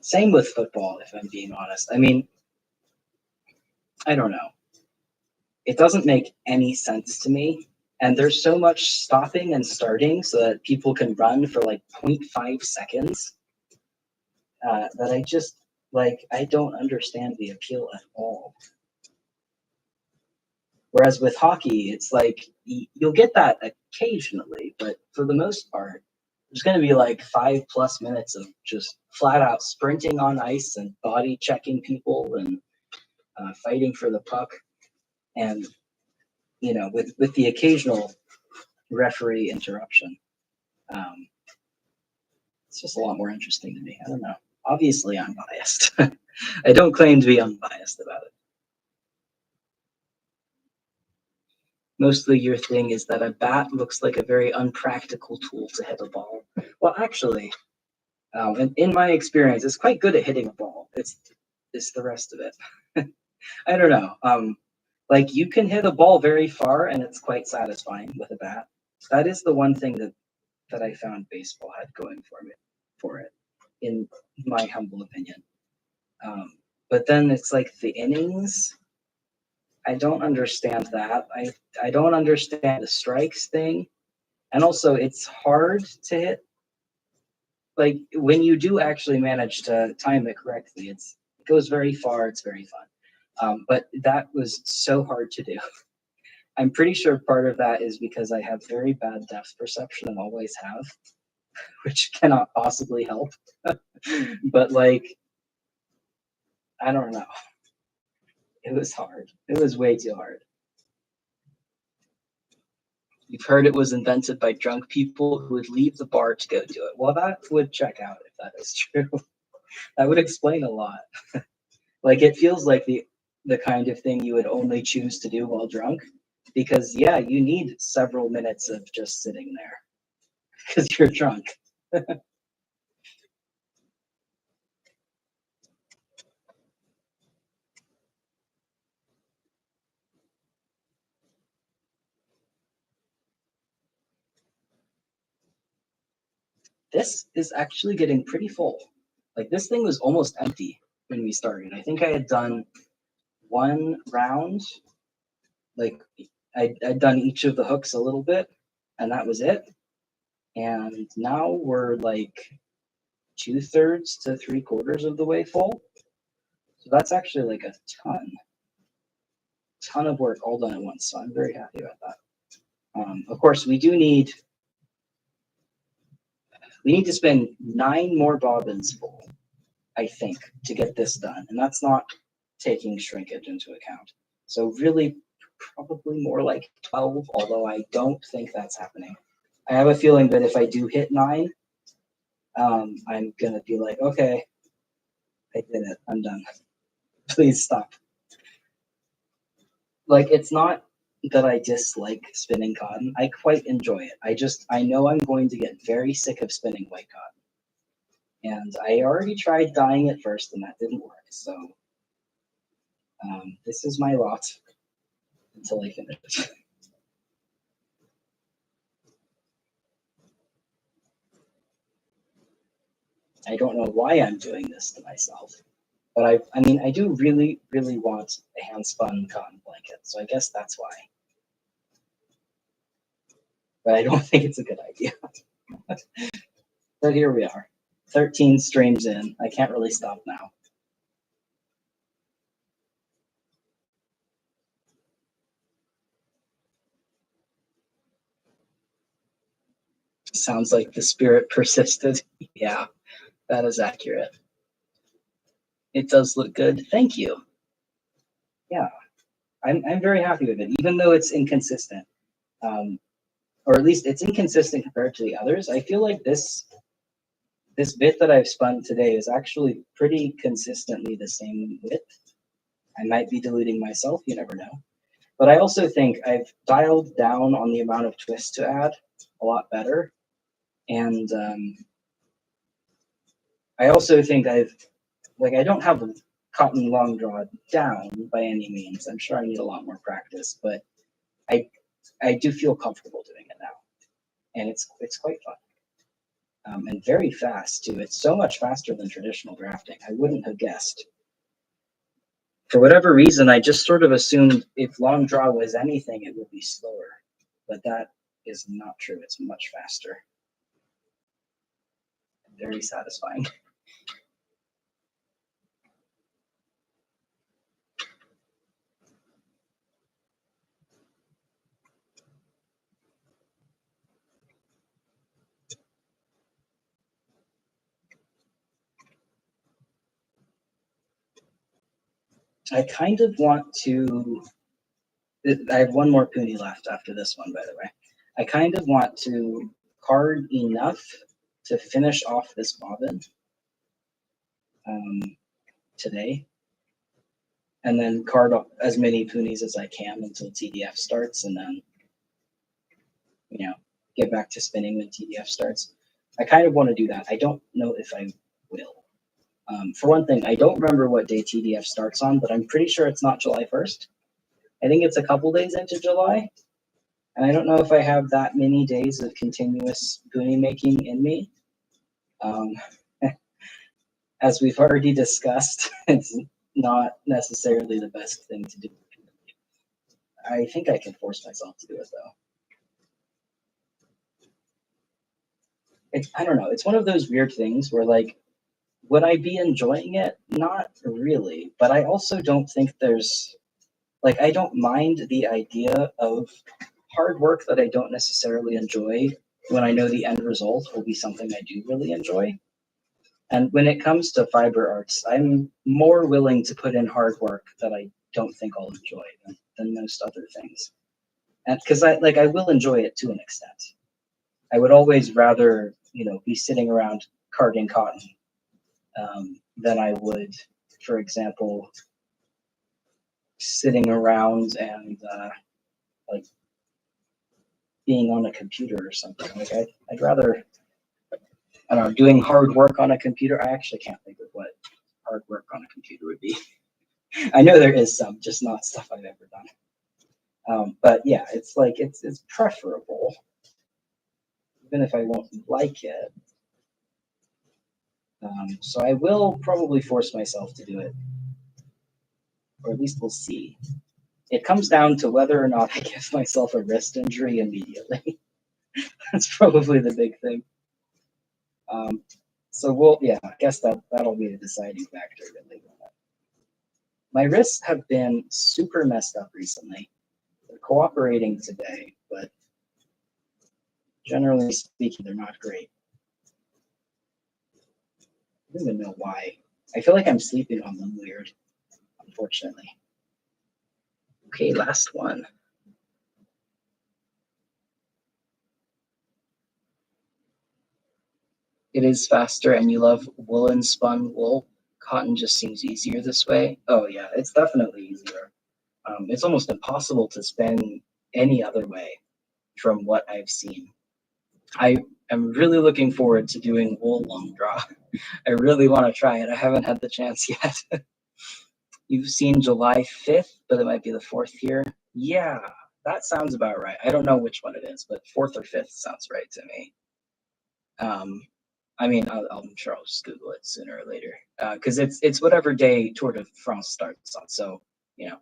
Same with football, if I'm being honest. I mean, I don't know. It doesn't make any sense to me. And there's so much stopping and starting so that people can run for like 0.5 seconds that I just, like, I don't understand the appeal at all. Whereas with hockey, it's like you'll get that occasionally, but for the most part, there's going to be like 5+ minutes of just flat out sprinting on ice and body checking people and fighting for the puck. And, with the occasional referee interruption. Um, it's just a lot more interesting to me. I don't know. Obviously, I'm biased. I don't claim to be unbiased about it. Mostly your thing is that a bat looks like a very unpractical tool to hit a ball. Well, actually, in my experience, it's quite good at hitting a ball. It's the rest of it. I don't know. Like, you can hit a ball very far, and it's quite satisfying with a bat. That is the one thing that I found baseball had going for it, in my humble opinion. But then it's like the innings. I don't understand that. I don't understand the strikes thing, and also it's hard to hit. Like, when you do actually manage to time it correctly, it goes very far. It's very fun. But that was so hard to do. I'm pretty sure part of that is because I have very bad depth perception and always have, which cannot possibly help. But, like, I don't know. It was hard. It was way too hard. You've heard it was invented by drunk people who would leave the bar to go do it. Well, that would check out if that is true. That would explain a lot. Like, it feels like the kind of thing you would only choose to do while drunk. because yeah, you need several minutes of just sitting there because you're drunk. This is actually getting pretty full. Like this thing was almost empty when we started. I think I had done one round, like I'd done each of the hooks a little bit, and that was it. And now we're like 2/3 to 3/4 of the way full. So that's actually like a ton of work all done at once. So I'm very happy about that. Of course, we need to spend 9 more bobbins full, I think, to get this done, and that's not taking shrinkage into account. So really, probably more like 12, although I don't think that's happening. I have a feeling that if I do hit 9, I'm gonna be like, okay, I did it. I'm done. Please stop. Like, it's not that I dislike spinning cotton. I quite enjoy it. I know I'm going to get very sick of spinning white cotton. And I already tried dyeing it first, and that didn't work. So this is my lot until I finish it. I don't know why I'm doing this to myself, but I mean, I do really, really want a hand-spun cotton blanket, so I guess that's why. But I don't think it's a good idea. But here we are, 13 streams in. I can't really stop now. Sounds like the spirit persisted. Yeah, that is accurate. It does look good. Thank you. Yeah, I'm very happy with it, even though it's inconsistent. Or at least it's inconsistent compared to the others. I feel like this bit that I've spun today is actually pretty consistently the same width. I might be deluding myself, you never know. But I also think I've dialed down on the amount of twist to add a lot better. And I also think I don't have cotton long draw down by any means. I'm sure I need a lot more practice, but I I do feel comfortable doing it now. And it's quite fun. And very fast too. It's so much faster than traditional drafting. I wouldn't have guessed. For whatever reason, I just sort of assumed if long draw was anything, it would be slower, but that is not true. It's much faster. Very satisfying. I kind of want to. I have one more puni left after this one, by the way. I kind of want to card enough to finish off this bobbin today, and then card as many punis as I can until TDF starts, and then get back to spinning when TDF starts. I kind of want to do that. I don't know if I will. For one thing, I don't remember what day TDF starts on, but I'm pretty sure it's not July 1st. I think it's a couple days into July. And I don't know if I have that many days of continuous puni making in me. As we've already discussed, it's not necessarily the best thing to do. I think I can force myself to do it though. I don't know. It's one of those weird things where like, would I be enjoying it? Not really. But I also don't think there's like I don't mind the idea of hard work that I don't necessarily enjoy when I know the end result will be something I do really enjoy. And when it comes to fiber arts, I'm more willing to put in hard work that I don't think I'll enjoy than most other things. And because I will enjoy it to an extent. I would always rather, be sitting around carding cotton than I would, for example, sitting around and like being on a computer or something. Like I'd rather, I don't know, doing hard work on a computer. I actually can't think of what hard work on a computer would be. I know there is some, just not stuff I've ever done. But yeah, it's like it's preferable, even if I won't like it. So I will probably force myself to do it, or at least we'll see. It comes down to whether or not I give myself a wrist injury immediately. That's probably the big thing. So yeah, I guess that'll be the deciding factor, really. My wrists have been super messed up recently. They're cooperating today, but generally speaking, they're not great. I don't even know why. I feel like I'm sleeping on them weird, unfortunately. Okay, last one. It is faster and you love woolen spun wool. Cotton just seems easier this way. Oh yeah, it's definitely easier. It's almost impossible to spin any other way from what I've seen. I am really looking forward to doing wool long draw. I really want to try it. I haven't had the chance yet. You've seen July 5th, but it might be the 4th here. Yeah, that sounds about right. I don't know which one it is, but 4th or 5th sounds right to me. I mean, I'm sure I'll just Google it sooner or later, because it's whatever day Tour de France starts on. So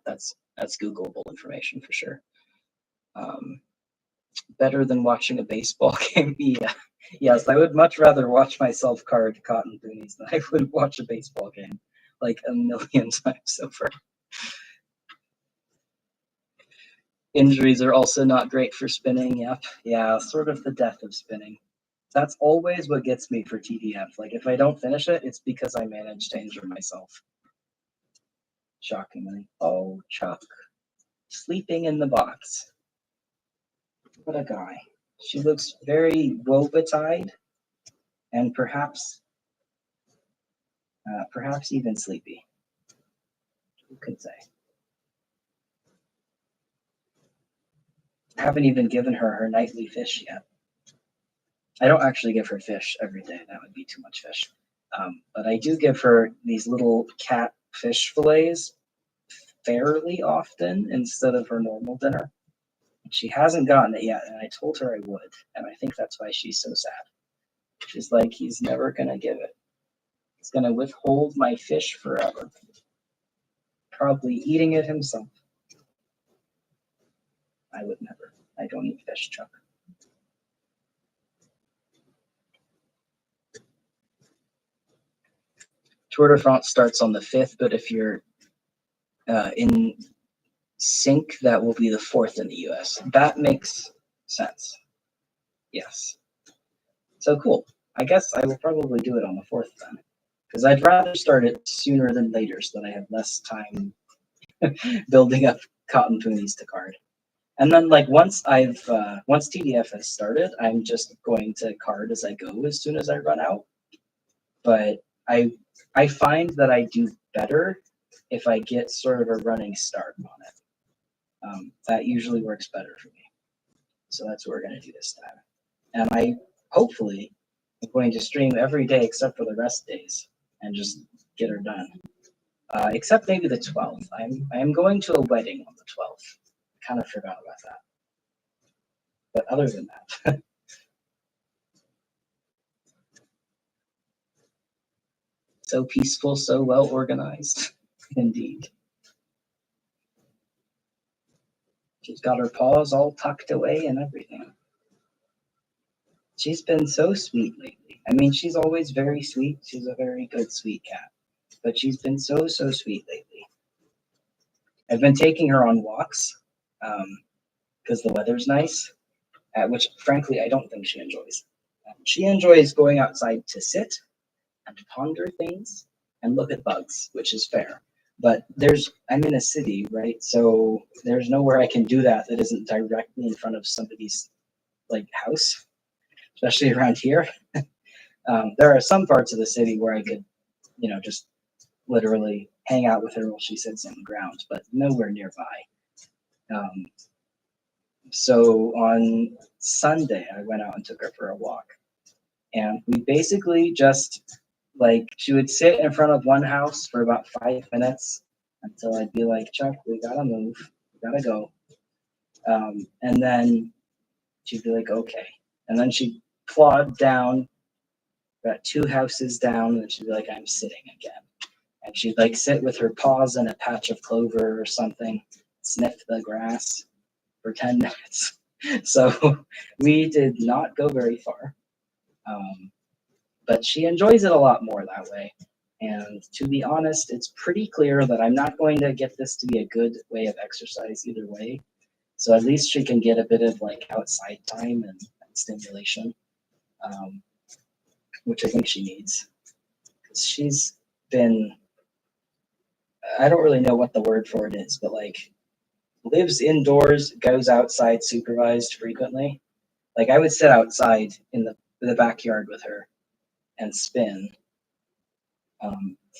that's Googleable information for sure. Better than watching a baseball game. Yeah, yes, I would much rather watch myself card cotton boonies than I would watch a baseball game, like a million times over. Injuries are also not great for spinning. Yep, yeah, sort of the death of spinning. That's always what gets me for TDF. Like if I don't finish it, it's because I managed to injure myself. Shockingly. Oh, Chuck. Sleeping in the box. What a guy. She looks very woe-betide and perhaps even sleepy. Who could say? I haven't even given her nightly fish yet. I don't actually give her fish every day. That would be too much fish. But I do give her these little cat fish fillets fairly often instead of her normal dinner. She hasn't gotten it yet, and I told her I would, and I think that's why she's so sad. She's like, he's never gonna give it. He's gonna withhold my fish forever. Probably eating it himself. I would never. I don't eat fish, Chuck. Tour de France starts on the 5th, but if you're in sync, that will be the 4th in the US. That makes sense. Yes. So cool. I guess I will probably do it on the 4th then, because I'd rather start it sooner than later so that I have less time building up cotton poonies to card. And then like once TDF has started, I'm just going to card as I go as soon as I run out. But I find that I do better if I get sort of a running start on it. That usually works better for me. So that's what we're going to do this time. And I hopefully am going to stream every day except for the rest days and just get her done. Except maybe the 12th. I am going to a wedding on the 12th. I kind of forgot about that. But other than that, so peaceful, so well organized. Indeed. She's got her paws all tucked away and everything. She's been so sweet lately. I mean, she's always very sweet. She's a very good, sweet cat. But she's been so sweet lately. I've been taking her on walks because the weather's nice, which frankly I don't think she enjoys. She enjoys going outside to sit and ponder things and look at bugs, which is fair. But I'm in a city, right? So there's nowhere I can do that isn't directly in front of somebody's like house, especially around here. There are some parts of the city where I could, just literally hang out with her while she sits on the ground, but nowhere nearby. So on Sunday, I went out and took her for a walk. And we basically just, like, she would sit in front of one house for about 5 minutes until I'd be like, Chuck, we gotta move, we gotta go. And then she'd be like, okay. And then she'd plod down, about 2 houses down, and she'd be like, I'm sitting again. And she'd like sit with her paws in a patch of clover or something, sniff the grass for 10 minutes. So we did not go very far. But she enjoys it a lot more that way. And to be honest, it's pretty clear that I'm not going to get this to be a good way of exercise either way. So at least she can get a bit of like outside time and stimulation, um, which I think she needs. Because she's been, I don't really know what the word for it is, but like lives indoors, goes outside supervised frequently. Like I would sit outside in the backyard with her and spin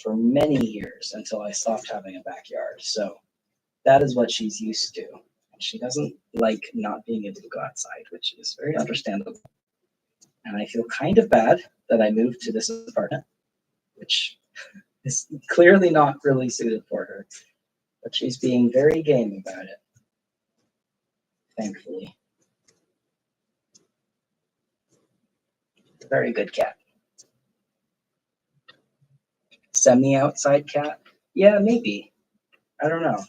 for many years until I stopped having a backyard. So that is what she's used to. She doesn't like not being able to go outside, which is very understandable. And I feel kind of bad that I moved to this apartment, which is clearly not really suited for her. But she's being very game about it, thankfully. Very good cat. Semi-outside cat? Yeah, maybe. I don't know.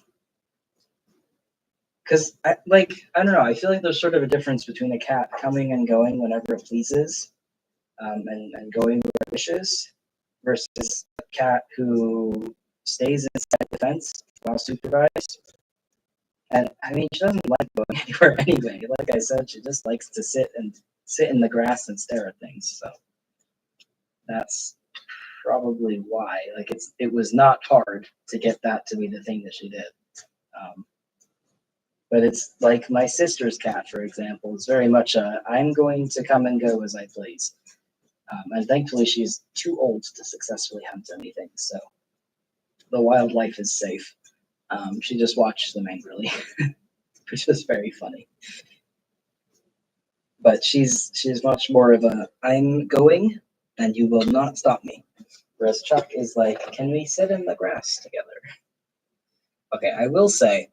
Because, I don't know, I feel like there's sort of a difference between a cat coming and going whenever it pleases and going where it wishes versus a cat who stays inside the fence while supervised. And I mean, she doesn't like going anywhere anyway. Like I said, she just likes to sit in the grass and stare at things. So that's probably why. Like it was not hard to get that to be the thing that she did. But it's like my sister's cat, for example, is very much I'm going to come and go as I please. And thankfully, she's too old to successfully hunt anything, so the wildlife is safe. She just watches them angrily, which is very funny. But she's much more of a I'm going, and you will not stop me. Whereas Chuck is like, can we sit in the grass together? Okay, I will say,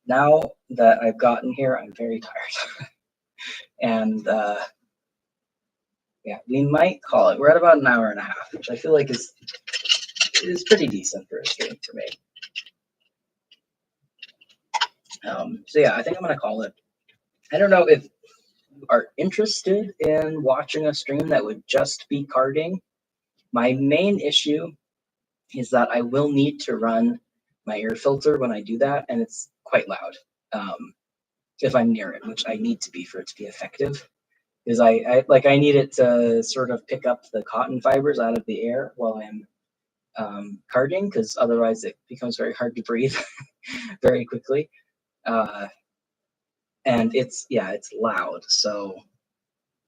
now that I've gotten here, I'm very tired. And yeah, we might call it. We're at about an hour and a half, which I feel like is pretty decent for a stream for me. So yeah, I think I'm gonna call it. I don't know if you are interested in watching a stream that would just be carding. My main issue is that I will need to run my air filter when I do that, and it's quite loud if I'm near it, which I need to be for it to be effective. Because I need it to sort of pick up the cotton fibers out of the air while I'm carding, because otherwise it becomes very hard to breathe very quickly. And it's loud, so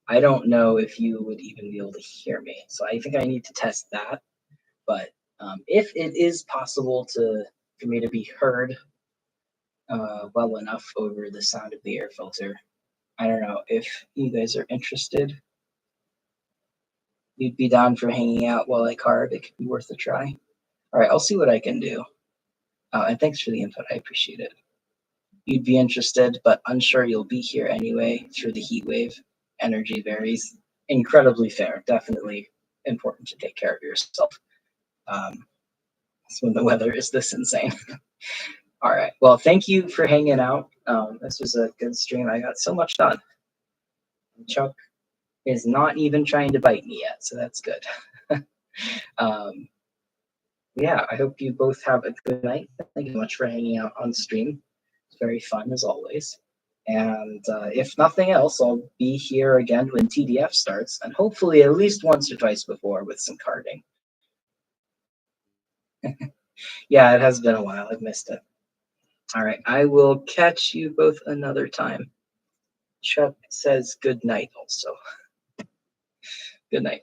I don't know if you would even be able to hear me. So I think I need to test that. But if it is possible for me to be heard well enough over the sound of the air filter, I don't know if you guys are interested. You'd be down for hanging out while I card. It could be worth a try. All right, I'll see what I can do. And thanks for the input. I appreciate it. You'd be interested, but unsure you'll be here anyway through the heat wave. Energy varies. Incredibly fair. Definitely important to take care of yourself. When the weather is this insane. All right. Well, thank you for hanging out. This was a good stream. I got so much done. Chuck is not even trying to bite me yet, so that's good. Yeah, I hope you both have a good night. Thank you so much for hanging out on stream. It's very fun as always. And if nothing else, I'll be here again when TDF starts, and hopefully at least once or twice before with some carding. Yeah, it has been a while. I've missed it. All right, I will catch you both another time. Chuck says good night also. Good night.